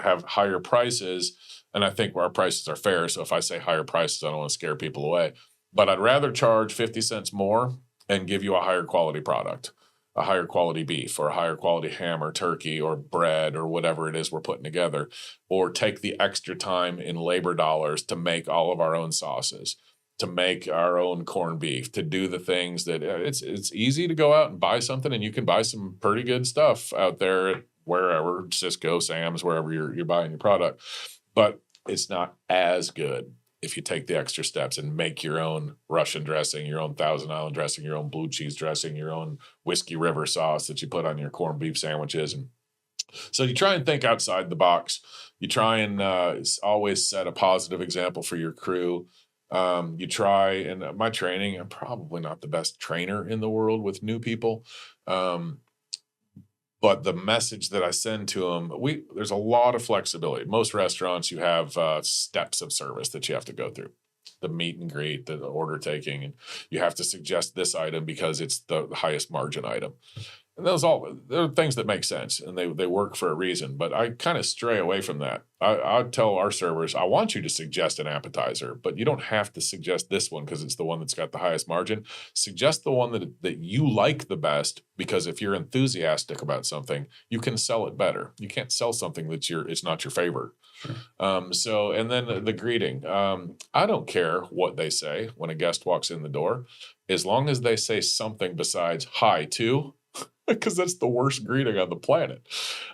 have higher prices. And I think our prices are fair. So if I say higher prices, I don't want to scare people away. But I'd rather charge 50 cents more and give you a higher quality product, a higher quality beef or a higher quality ham or turkey or bread or whatever it is we're putting together, or take the extra time in labor dollars to make all of our own sauces, to make our own corned beef, to do the things that it's easy to go out and buy something, and you can buy some pretty good stuff out there at wherever, Cisco, Sam's, wherever you're buying your product. But it's not as good if you take the extra steps and make your own Russian dressing, your own Thousand Island dressing, your own blue cheese dressing, your own Whiskey River sauce that you put on your corned beef sandwiches. And so you try and think outside the box. You try and always set a positive example for your crew. You try, and my training, I'm probably not the best trainer in the world with new people. But the message that I send to them, there's a lot of flexibility. Most restaurants, you have steps of service that you have to go through. The meet and greet, the order taking, and you have to suggest this item because it's the highest margin item. And they're things that make sense, and they work for a reason. But I kind of stray away from that. I tell our servers, I want you to suggest an appetizer, but you don't have to suggest this one because it's the one that's got the highest margin. Suggest the one that you like the best, because if you're enthusiastic about something, you can sell it better. You can't sell something it's not your favorite. Sure. And then the greeting. I don't care what they say when a guest walks in the door, as long as they say something besides hi to. because that's the worst greeting on the planet.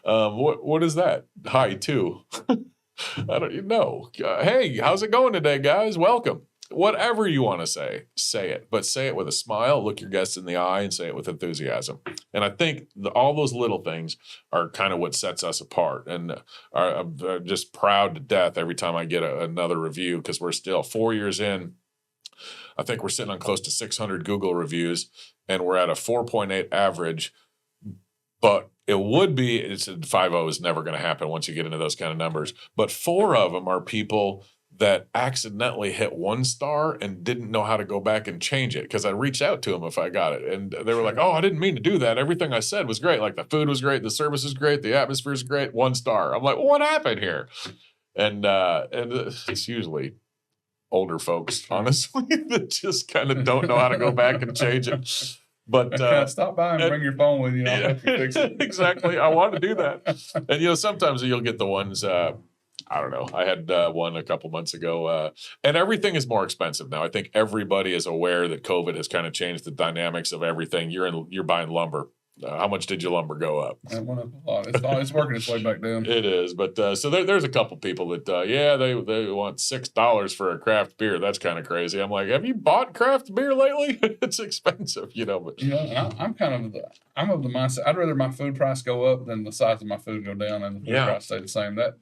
What is that? Hi, too. I don't even know. Hey, how's it going today, guys? Welcome. Whatever you want to say it, but say it with a smile, look your guests in the eye, and say it with enthusiasm. And I think all those little things are kind of what sets us apart. And I'm just proud to death every time I get another review, because we're still 4 years in. I think we're sitting on close to 600 Google reviews, and we're at a 4.8 average. But it's 5.0 is never going to happen once you get into those kind of numbers. But 4 of them are people that accidentally hit 1 star and didn't know how to go back and change it, because I reached out to them if I got it. And they were like, oh, I didn't mean to do that. Everything I said was great. Like the food was great. The service is great. The atmosphere is great. 1 star. I'm like, well, what happened here? And it's usually older folks, honestly, that just kind of don't know how to go back and change it. But stop by and bring your phone with you. I'll help you fix it. Exactly. I want to do that. And, sometimes you'll get the ones, I don't know. I had one a couple months ago, and everything is more expensive now. I think everybody is aware that COVID has kind of changed the dynamics of everything. You're buying lumber. How much did your lumber go up? It went up a lot. It's working its way back down. It is, but so there's a couple people that they want $6 for a craft beer. That's kind of crazy. I'm like, have you bought craft beer lately? It's expensive, but I'm of the mindset. I'd rather my food price go up than the size of my food go down, and the food price stay the same. That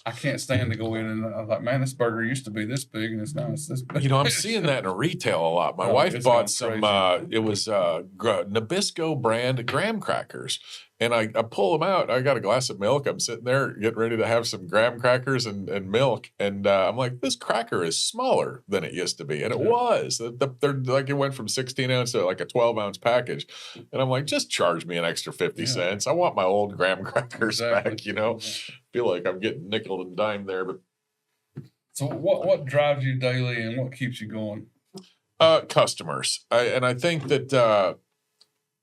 I can't stand to go in and I was like, man, this burger used to be this big and it's now it's this big. I'm seeing that in retail a lot. My wife bought some, it was Nabisco brand graham crackers. And I pull them out. I got a glass of milk. I'm sitting there getting ready to have some graham crackers and milk. And I'm like, this cracker is smaller than it used to be. And it was. They're like, it went from 16 ounce to like a 12 ounce package. And I'm like, just charge me an extra 50 cents. I want my old graham crackers back, Feel like I'm getting nickel and dime there. But so what drives you daily and what keeps you going? Customers. I think that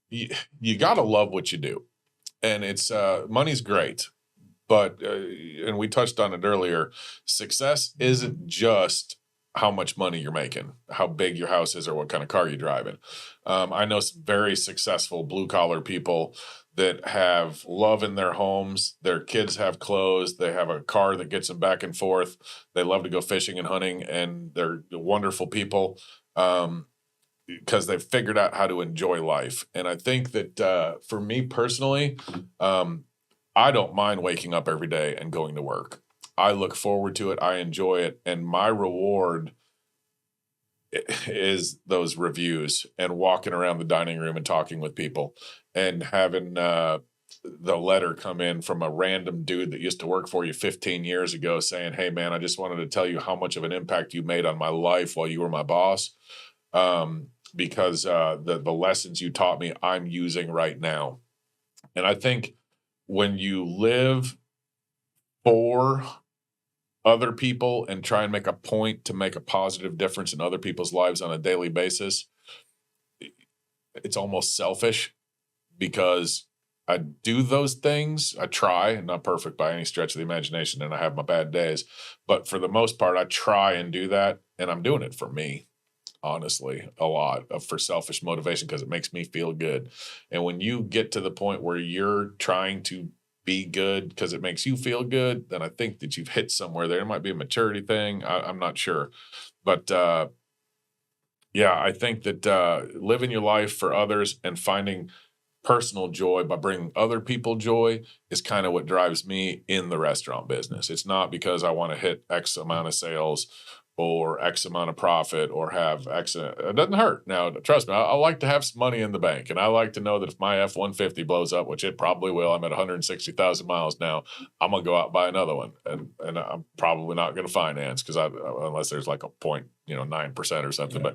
you got to love what you do. And it's money's great, but and we touched on it earlier, success isn't just how much money you're making, how big your house is, or what kind of car you're driving. I know some very successful blue collar people that have love in their homes. Their kids have clothes. They have a car that gets them back and forth. They love to go fishing and hunting, and they're wonderful people. Because they've figured out how to enjoy life. And I think that for me personally, I don't mind waking up every day and going to work. I look forward to it. I enjoy it. And my reward is those reviews and walking around the dining room and talking with people and having the letter come in from a random dude that used to work for you 15 years ago saying, hey, man, I just wanted to tell you how much of an impact you made on my life while you were my boss. Because the lessons you taught me, I'm using right now. And I think when you live for other people and try and make a point to make a positive difference in other people's lives on a daily basis, it's almost selfish, because I do those things. I try, and not perfect by any stretch of the imagination, and I have my bad days. But for the most part, I try and do that, and I'm doing it for me. Honestly, a lot for selfish motivation, because it makes me feel good. And when you get to the point where you're trying to be good because it makes you feel good, then I think that you've hit somewhere there. It might be a maturity thing. I'm not sure. But I think that living your life for others and finding personal joy by bringing other people joy is kind of what drives me in the restaurant business. It's not because I want to hit X amount of sales or X amount of profit or have X. It doesn't hurt. Now, trust me, I like to have some money in the bank. And I like to know that if my F-150 blows up, which it probably will, I'm at 160,000 miles now, I'm going to go out and buy another one. And I'm probably not going to finance unless there's like a 0.9% or something. Yeah.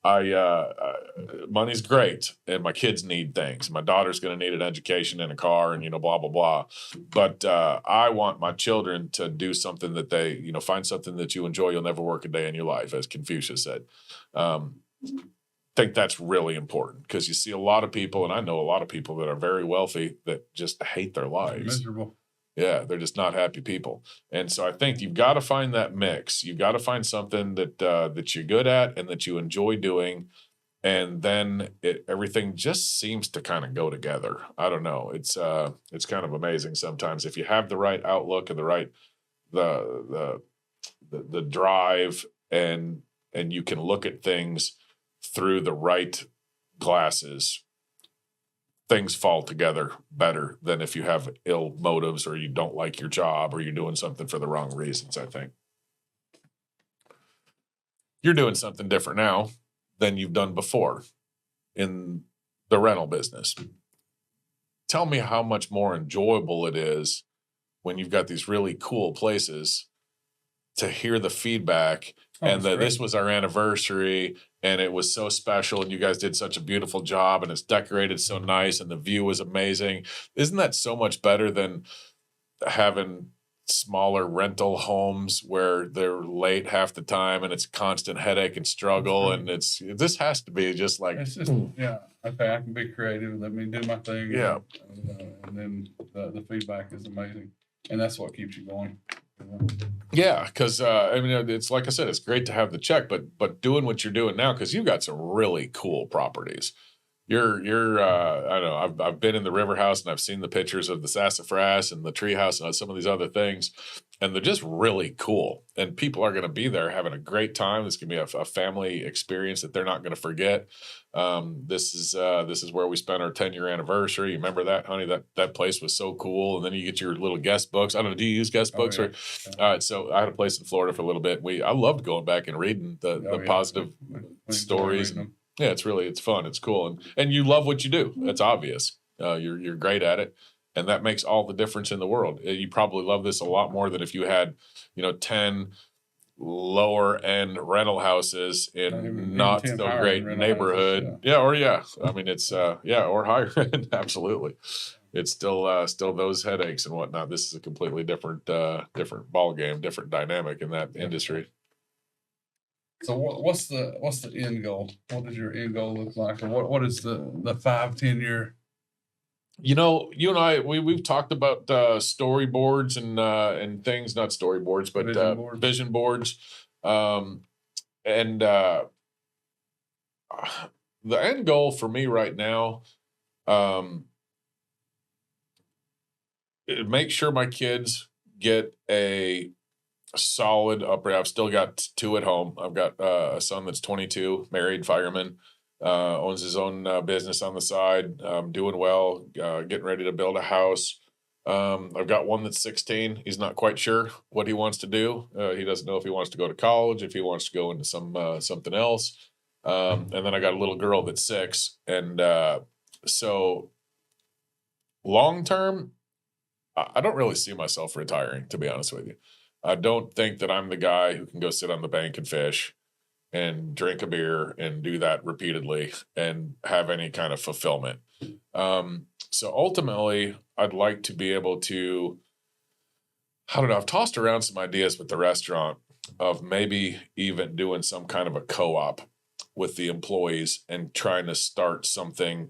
But money's great. And my kids need things. My daughter's going to need an education and a car and, blah, blah, blah. But I want my children to do something that they, find something that you enjoy. You'll never work a day in your life, as Confucius said. Think that's really important, because you see a lot of people, and I know a lot of people that are very wealthy that just hate their lives. Miserable. Yeah, they're just not happy people. And so I think you've got to find that mix. You've got to find something that you're good at and that you enjoy doing, and then everything just seems to kind of go together. I don't know. It's kind of amazing sometimes if you have the right outlook and the right the the drive, and you can look at things through the right glasses, things fall together better than if you have ill motives or you don't like your job or you're doing something for the wrong reasons. I think you're doing something different now than you've done before in the rental business. Tell me how much more enjoyable it is when you've got these really cool places to hear the feedback, and that this was our anniversary and it was so special and you guys did such a beautiful job and it's decorated so nice and the view was amazing. Isn't that so much better than having smaller rental homes where they're late half the time and it's constant headache and struggle? And this has to be just like, it's just, okay, I can be creative, let me do my thing. Yeah. And then the feedback is amazing, and that's what keeps you going. Yeah, because I mean, it's like I said, it's great to have the check, but doing what you're doing now, because you've got some really cool properties. You're I don't know, I've been in the River House and I've seen the pictures of the sassafras and the tree house and some of these other things, and they're just really cool. And people are going to be there having a great time. This can be a family experience that they're not going to forget. This is where we spent our 10-year anniversary. You remember that, honey? That place was so cool. And then you get your little guest books. I don't know. Do you use guest books? Yeah. Or so I had a place in Florida for a little bit. I loved going back and reading the positive stories. Yeah, it's fun. It's cool. And you love what you do. That's obvious. You're great at it. And that makes all the difference in the world. You probably love this a lot more than if you had, 10 lower end rental houses in not so great neighborhood. Houses, Yeah. I mean, it's or higher end. Absolutely. It's still those headaches and whatnot. This is a completely different ball game, different dynamic in that industry. So what's the end goal? What does your end goal look like? Or what is the 5-10 year? You and I, we've talked about storyboards and things, not storyboards, but vision boards. And the end goal for me right now, make sure my kids get a solid upbringing. I've still got 2 at home. I've got a son that's 22, married, fireman. Owns his own business on the side, doing well, getting ready to build a house. I've got one that's 16. He's not quite sure what he wants to do. He doesn't know if he wants to go to college, if he wants to go into something else. And then I got a little girl that's 6. And so long term, I don't really see myself retiring, to be honest with you. I don't think that I'm the guy who can go sit on the bank and fish and drink a beer and do that repeatedly and have any kind of fulfillment. So ultimately, I'd like to be able to, I don't know, I've tossed around some ideas with the restaurant of maybe even doing some kind of a co-op with the employees and trying to start something.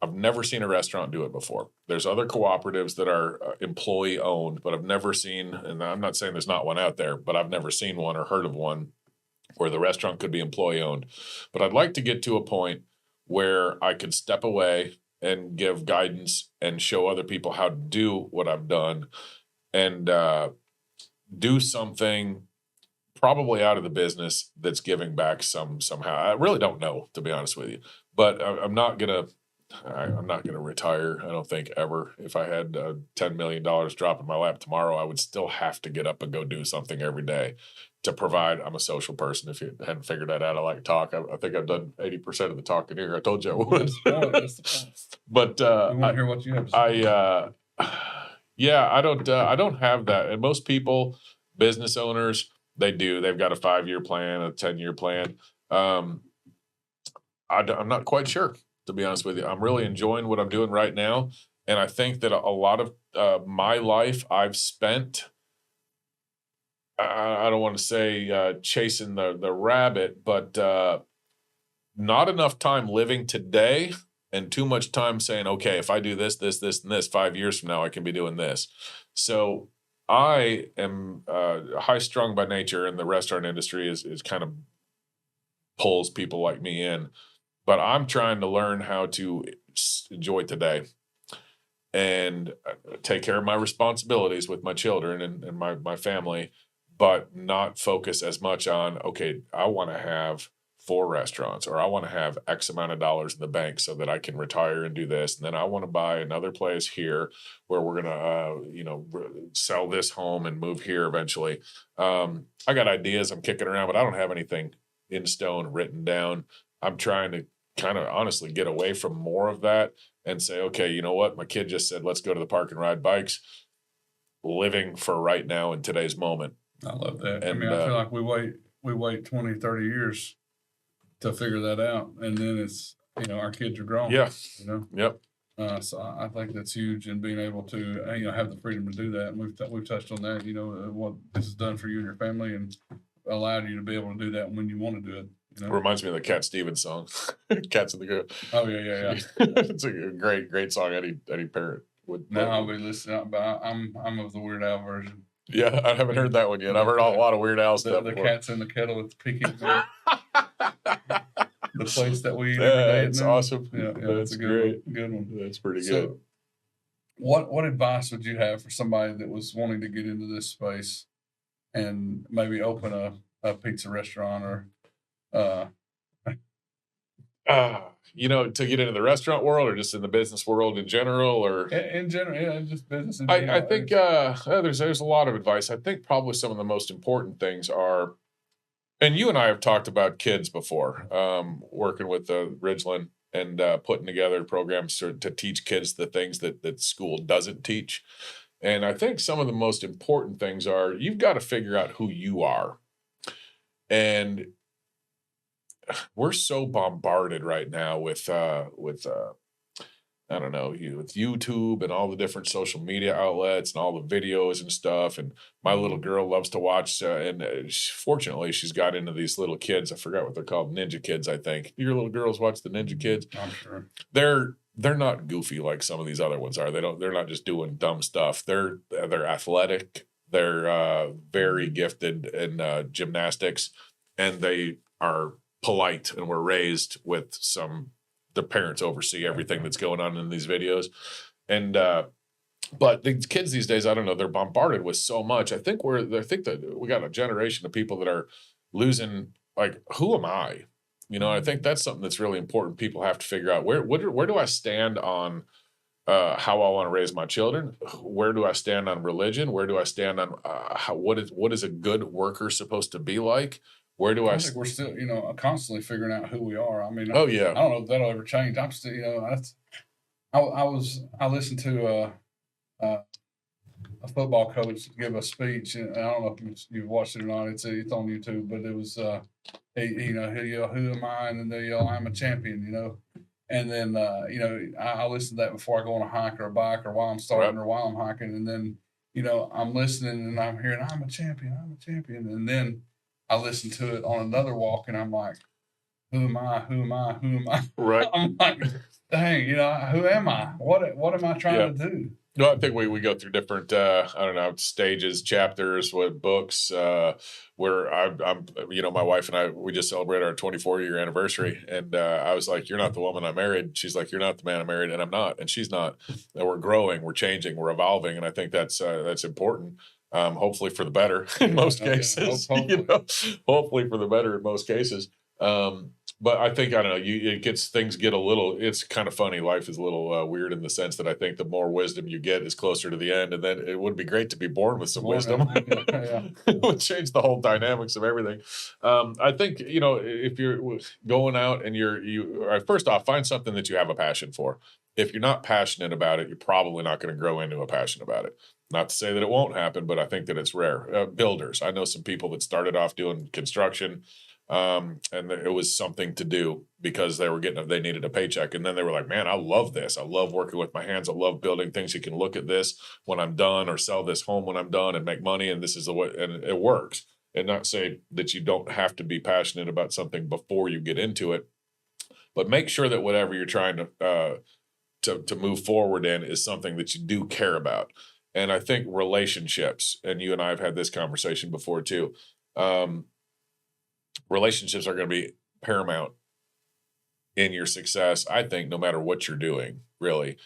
I've never seen a restaurant do it before. There's other cooperatives that are employee owned, but I've never seen, and I'm not saying there's not one out there, but I've never seen one or heard of one where the restaurant could be employee owned. But I'd like to get to a point where I could step away and give guidance and show other people how to do what I've done, and do something probably out of the business that's giving back somehow. I really don't know, to be honest with you, but I'm not gonna retire. I don't think ever. If I had $10 million drop in my lap tomorrow, I would still have to get up and go do something every day to provide. I'm a social person. If you hadn't figured that out, I like to talk. I think I've done 80% of the talking here. I told you I would. But I want to hear what you have to say. I don't have that. And most people, business owners, they've got a 5-year plan, a 10-year plan. I'm not quite sure, to be honest with you. I'm really enjoying what I'm doing right now. And I think that a lot of my life I've spent, I don't want to say chasing the rabbit, but not enough time living today and too much time saying, okay, if I do this, and this, 5 years from now, I can be doing this. So I am high strung by nature, and the restaurant industry is kind of pulls people like me in. but I'm trying to learn how to enjoy today and take care of my responsibilities with my children and my family, but not focus as much on, okay, I want to have 4 restaurants, or I want to have X amount of dollars in the bank so that I can retire and do this. And then I want to buy another place here where we're going to, sell this home and move here eventually. I got ideas I'm kicking around, but I don't have anything in stone written down. I'm trying to kind of honestly get away from more of that and say, okay, you know what? My kid just said, let's go to the park and ride bikes. Living for right now in today's moment. I love that. And, I feel like we wait 20, 30 years to figure that out. And then it's, our kids are grown. Yeah. Yep. So I think that's huge, and being able to, have the freedom to do that. And we've touched on that, what this has done for you and your family, and allowed you to be able to do that when you want to do it. It reminds me of the Cat Stevens song, "Cats in the Coop." Oh yeah. It's a great song. Any parent would. Now I'll be listening, but I'm of the Weird Al version. Yeah, I haven't heard that one yet. I've heard a lot of Weird Al stuff. The Cats in the Kettle with the Peking Bear. The place that we eat every day. It's awesome. Yeah, that's a great. Good one. That's pretty So, good. What advice would you have for somebody that was wanting to get into this space and maybe open a pizza restaurant or to get into the restaurant world, or just in the business world in general, or in general, just business in general? I think there's a lot of advice. I think probably some of the most important things are, and you and I have talked about kids before, working with Ridgeland and putting together programs to teach kids the things that school doesn't teach. And I think some of the most important things are, you've got to figure out who you are. And we're so bombarded right now with I don't know, with YouTube and all the different social media outlets and all the videos and stuff. And my little girl loves to watch, fortunately, she's got into these little kids. I forgot what they're called, Ninja Kids, I think. Your little girls watch the Ninja Kids? I'm sure. They're not goofy like some of these other ones are. They're not just doing dumb stuff. They're athletic. They're very gifted in gymnastics, and they are polite, and were raised with the parents oversee everything that's going on in these videos. And but the kids these days, I don't know, they're bombarded with so much. I think that we got a generation of people that are losing, like, who am I? I think that's something that's really important. People have to figure out where do I stand on how I want to raise my children? Where do I stand on religion? Where do I stand on what is a good worker supposed to be like? Where do I think we're still, constantly figuring out who we are. I mean, oh yeah, I don't know if that'll ever change. I'm still, I listened to a football coach give a speech, and I don't know if you've watched it or not. It's on YouTube, but it was he'll yell, "Who am I?" and then they yell, "I'm a champion," And then I listen to that before I go on a hike or a bike, or while I'm starting, or while I'm hiking, and then I'm listening and I'm hearing, "I'm a champion, and then I listen to it on another walk, and I'm like, who am I? Who am I? Who am I? Right. I'm like, dang, who am I? What am I trying to do? No, I think we go through different, stages, chapters with books, where I'm, my wife and I, we just celebrated our 24-year anniversary. And I was like, "You're not the woman I married." She's like, "You're not the man I married." And I'm not, and she's not. And we're growing, we're changing, we're evolving. And I think that's important. Hopefully for the better in most cases, hopefully for the better in most cases. But I think, I don't know, things get a little, it's kind of funny. Life is a little weird in the sense that I think the more wisdom you get is closer to the end. And then it would be great to be born with some wisdom. It would change the whole dynamics of everything. I think, if you're going out and first off, find something that you have a passion for. If you're not passionate about it, you're probably not going to grow into a passion about it. Not to say that it won't happen, but I think that it's rare. Builders. I know some people that started off doing construction, and it was something to do because they needed a paycheck. And then they were like, "Man, I love this. I love working with my hands. I love building things. You can look at this when I'm done, or sell this home when I'm done and make money. And this is the way," and it works. And not say that you don't have to be passionate about something before you get into it, but make sure that whatever you're trying to move forward in is something that you do care about. And I think relationships, and you and I have had this conversation before too, relationships are going to be paramount in your success, I think, no matter what you're doing, really.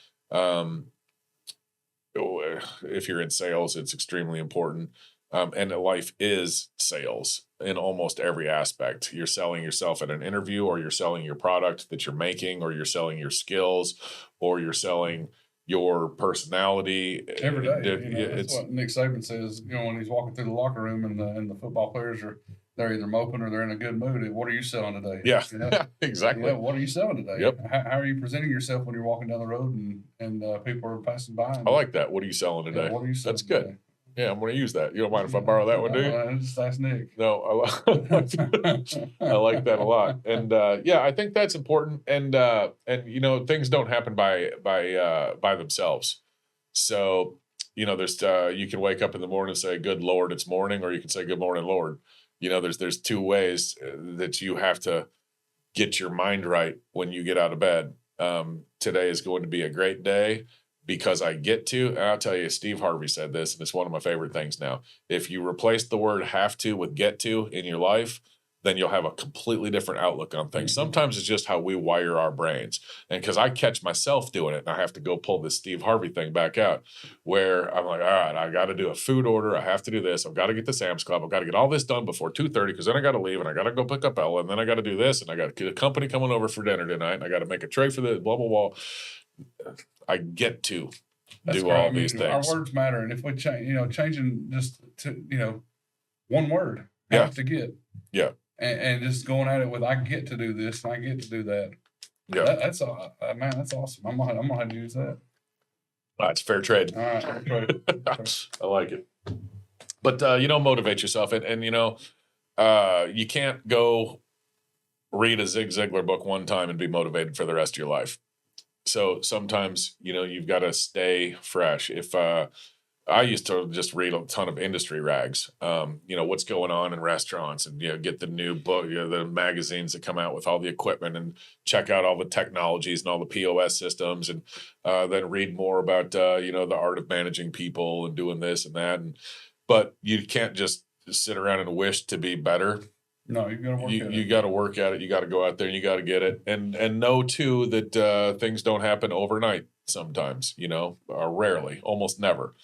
If you're in sales, it's extremely important. And life is sales in almost every aspect. You're selling yourself at an interview, or you're selling your product that you're making, or you're selling your skills, or you're selling your personality. Every day. That's what Nick Saban says, when he's walking through the locker room and the football players they're either moping or they're in a good mood. What are you selling today? Yeah, exactly. What are you selling today? Yep. How are you presenting yourself when you're walking down the road and people are passing by? I like that. What are you selling today? What are you selling? That's good. Today? Yeah, I'm going to use that. You don't mind if I borrow that one, do you? Just ask Nick. No, I like that a lot. And I think that's important. And things don't happen by themselves. So, there's you can wake up in the morning and say, "Good Lord, it's morning," or you can say, "Good morning, Lord." There's two ways that you have to get your mind right when you get out of bed. Today is going to be a great day because I get to. And I'll tell you, Steve Harvey said this, and it's one of my favorite things now. If you replace the word "have to" with "get to" in your life, then you'll have a completely different outlook on things. Sometimes it's just how we wire our brains. And because I catch myself doing it, and I have to go pull this Steve Harvey thing back out, where I'm like, all right, I got to do a food order. I have to do this. I've got to get to Sam's Club. I've got to get all this done before 2:30, because then I got to leave, and I got to go pick up Ella, and then I got to do this, and I got to get a company coming over for dinner tonight, and I got to make a tray for the blah, blah, blah. I get to do all these things. Our words matter. And if we change, changing just to, one word, have to get. Yeah. And just going at it with, I get to do this, and I get to do that. Yeah, that's awesome. I'm gonna have to use that. It's fair trade. All right, fair trade. I like it. But motivate yourself, and you can't go read a Zig Ziglar book one time and be motivated for the rest of your life. So sometimes you've got to stay fresh. If I used to just read a ton of industry rags, what's going on in restaurants, and, get the new book, the magazines that come out with all the equipment, and check out all the technologies and all the POS systems, and then read more about, the art of managing people and doing this and that. But you can't just sit around and wish to be better. No, you got to work at it. You got to work at it. You got to go out there and you got to get it. And know too that things don't happen overnight sometimes, or rarely, almost never.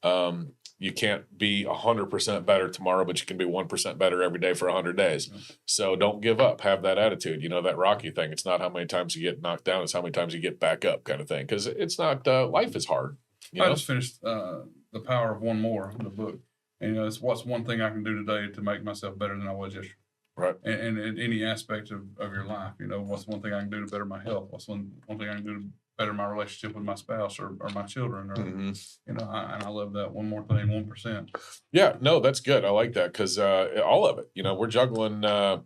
You can't be 100% better tomorrow, but you can be 1% better every day for 100 days. So don't give up. Have that attitude. That Rocky thing. It's not how many times you get knocked down. It's how many times you get back up, kind of thing. Because it's not, life is hard. I just finished The Power of One More, the book. And, it's what's one thing I can do today to make myself better than I was yesterday. Right. And in any aspect of your life, what's one thing I can do to better my health? What's one thing I can do to better my relationship with my spouse or my children? Or, and I love that. One more thing, 1%. Yeah, no, that's good. I like that, because all of it, we're juggling a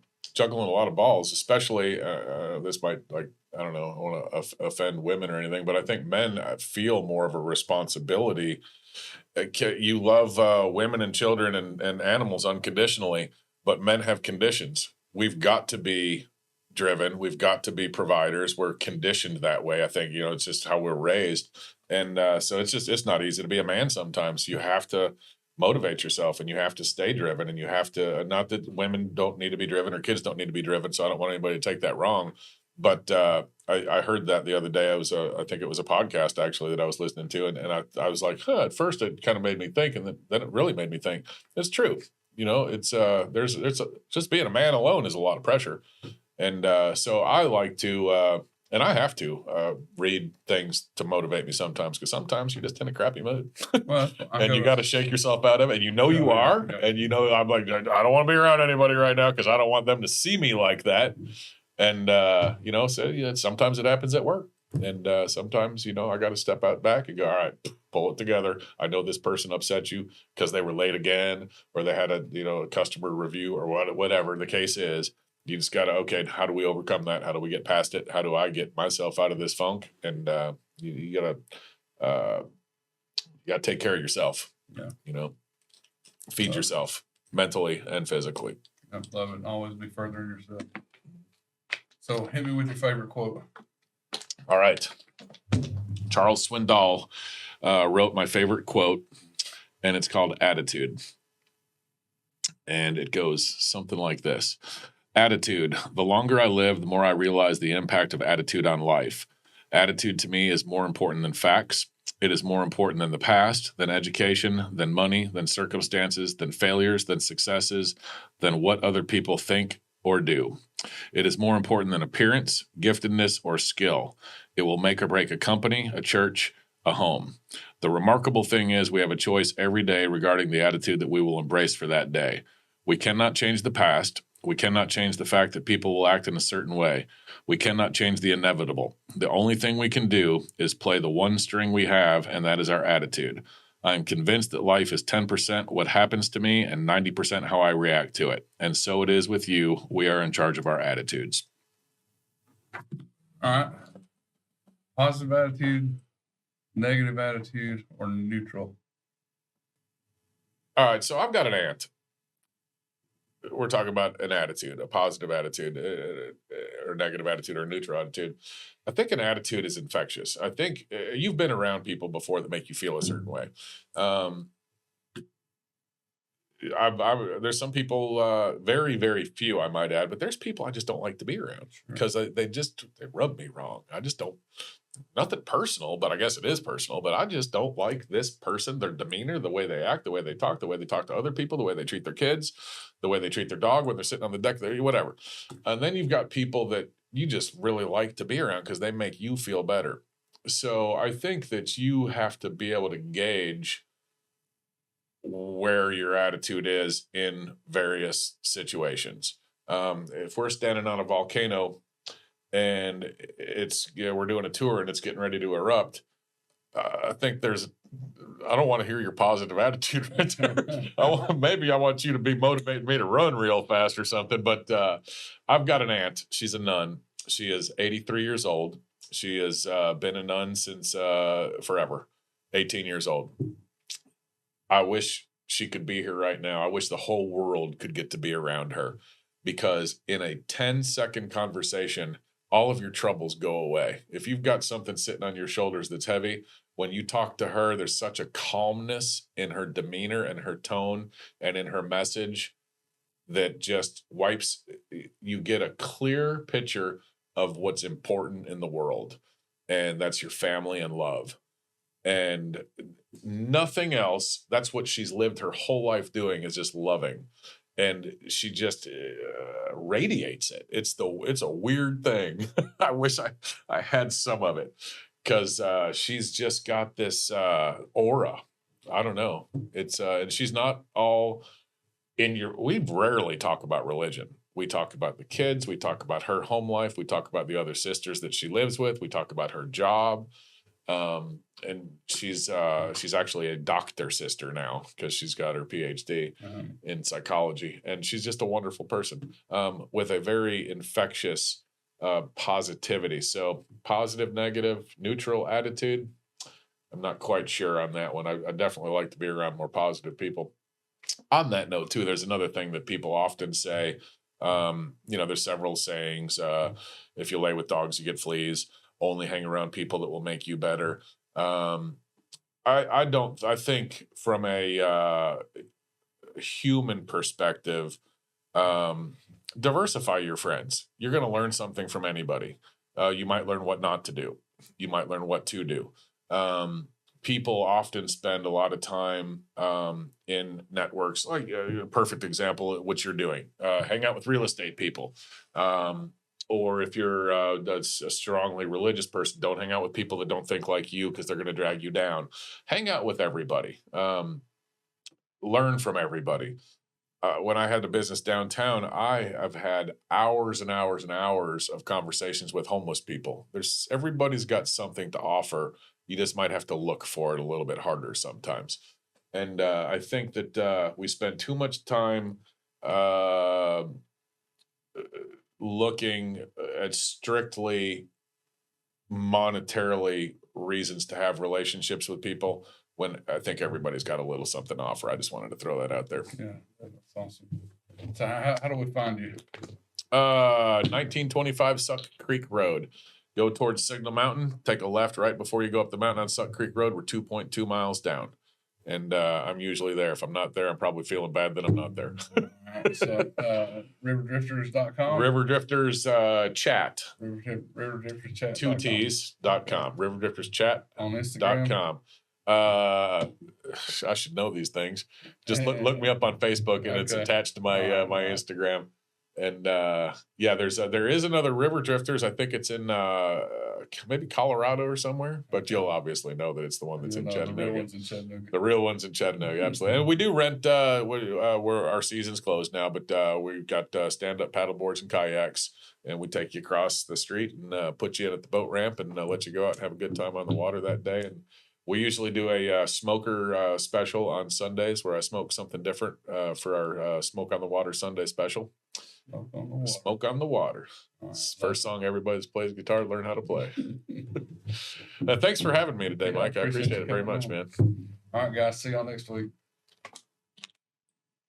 lot of balls, especially this might, I don't know, I want to offend women or anything, but I think men feel more of a responsibility. You love women and children and animals unconditionally, but men have conditions. We've got to be driven. We've got to be providers. We're conditioned that way. I think, it's just how we're raised. And so it's not easy to be a man sometimes. You have to motivate yourself, and you have to stay driven, and you have to, not that women don't need to be driven or kids don't need to be driven. So I don't want anybody to take that wrong. But I heard that the other day. I think it was a podcast actually that I was listening to. And I was like, at first it kind of made me think. And then it really made me think. It's true. It's just being a man alone is a lot of pressure. And so I like to, and I have to read things to motivate me sometimes, because sometimes you're just in a crappy mood. Well, and you got to shake yourself out of it. And you are. Yeah. And I'm like, I don't want to be around anybody right now, because I don't want them to see me like that. And, so sometimes it happens at work. And sometimes, I got to step out back and go, all right, pull it together. I know this person upset you because they were late again, or they had a customer review, or whatever the case is. You just got to, okay, how do we overcome that? How do we get past it? How do I get myself out of this funk? And you got to take care of yourself. Yeah. Feed yourself mentally and physically. I love it. Always be furthering yourself. So hit me with your favorite quote. All right. Charles Swindoll wrote my favorite quote, and it's called Attitude. And it goes something like this. Attitude. The longer I live, the more I realize the impact of attitude on life. Attitude to me is more important than facts. It is more important than the past, than education, than money, than circumstances, than failures, than successes, than what other people think or do. It is more important than appearance, giftedness, or skill. It will make or break a company, a church, a home. The remarkable thing is we have a choice every day regarding the attitude that we will embrace for that day. We cannot change the past. We cannot change the fact that people will act in a certain way. We cannot change the inevitable. The only thing we can do is play the one string we have, and that is our attitude. I am convinced that life is 10% what happens to me and 90% how I react to it. And so it is with you. We are in charge of our attitudes. All right. Positive attitude, negative attitude, or neutral? All right, so I've got an aunt. We're talking about an attitude, a positive attitude, or negative attitude, or neutral attitude. I think an attitude is infectious. I think you've been around people before that make you feel a certain way. There's some people, very, very few, I might add, but there's people I just don't like to be around because they rub me wrong. I just don't. Nothing personal, but I guess it is personal, but I just don't like this person, their demeanor, the way they act, the way they talk to other people, the way they treat their kids, the way they treat their dog when they're sitting on the deck, whatever. And then you've got people that you just really like to be around because they make you feel better. So I think that you have to be able to gauge where your attitude is in various situations. If we're standing on a volcano and we're doing a tour and it's getting ready to erupt, I think I don't want to hear your positive attitude right there. Maybe I want you to be motivating me to run real fast or something, but I've got an aunt. She's a nun. She is 83 years old. She has been a nun since forever, 18 years old. I wish she could be here right now. I wish the whole world could get to be around her, because in a 10-second conversation, all of your troubles go away. If you've got something sitting on your shoulders that's heavy, when you talk to her, there's such a calmness in her demeanor and her tone and in her message that just you get a clear picture of what's important in the world. And that's your family and love. And nothing else. That's what she's lived her whole life doing, is just loving. And she just radiates it. It's a weird thing. I wish I had some of it, because she's just got this aura. I don't know. It's and she's not all we rarely talk about religion. We talk about the kids. We talk about her home life. We talk about the other sisters that she lives with. We talk about her job. And she's actually a doctor sister now, because she's got her PhD in psychology, and she's just a wonderful person with a very infectious positivity. So positive, negative, neutral attitude. I'm not quite sure on that one. I definitely like to be around more positive people. On that note, too, there's another thing that people often say. There's several sayings. If you lay with dogs, you get fleas. Only hang around people that will make you better. I think from a human perspective, diversify your friends. You're going to learn something from anybody. You might learn what not to do. You might learn what to do. People often spend a lot of time in networks, like a perfect example of what you're doing. Hang out with real estate people. Or if you're a strongly religious person, don't hang out with people that don't think like you, because they're going to drag you down. Hang out with everybody. Learn from everybody. When I had the business downtown, I have had hours and hours and hours of conversations with homeless people. Everybody's got something to offer. You just might have to look for it a little bit harder sometimes. And I think that we spend too much time looking at strictly monetarily reasons to have relationships with people, when I think everybody's got a little something to offer. I just wanted to throw that out there. Yeah, that's awesome. So how do we find you? 1925 Suck Creek Road. Go towards Signal Mountain, take a left right before you go up the mountain on Suck Creek Road. We're 2.2 miles down. and I'm usually there. If I'm not there, I'm probably feeling bad that I'm not there. All right, so riverdrifters.com. River Drifters Chat. Riverdrifters Chat. 2Ts.com. Riverdrifters Chat. On Instagram. .com. I should know these things. Just look me up on Facebook, and it's attached to my my Instagram. And there is another River Drifters. I think it's in maybe Colorado or somewhere, but you'll obviously know that it's the one that's in Chattanooga. The real one's in Chattanooga. The real one's in Chattanooga, absolutely. And we do rent. Where our season's closed now, but we've got stand-up paddle boards and kayaks, and we take you across the street and put you in at the boat ramp and let you go out and have a good time on the water that day. And we usually do a smoker special on Sundays where I smoke something different for our Smoke on the Water Sunday special. Smoke on the Water. It's the first song everybody that plays guitar learn how to play. Thanks for having me today, Mike. I appreciate it very much, man. All right, guys. See y'all next week.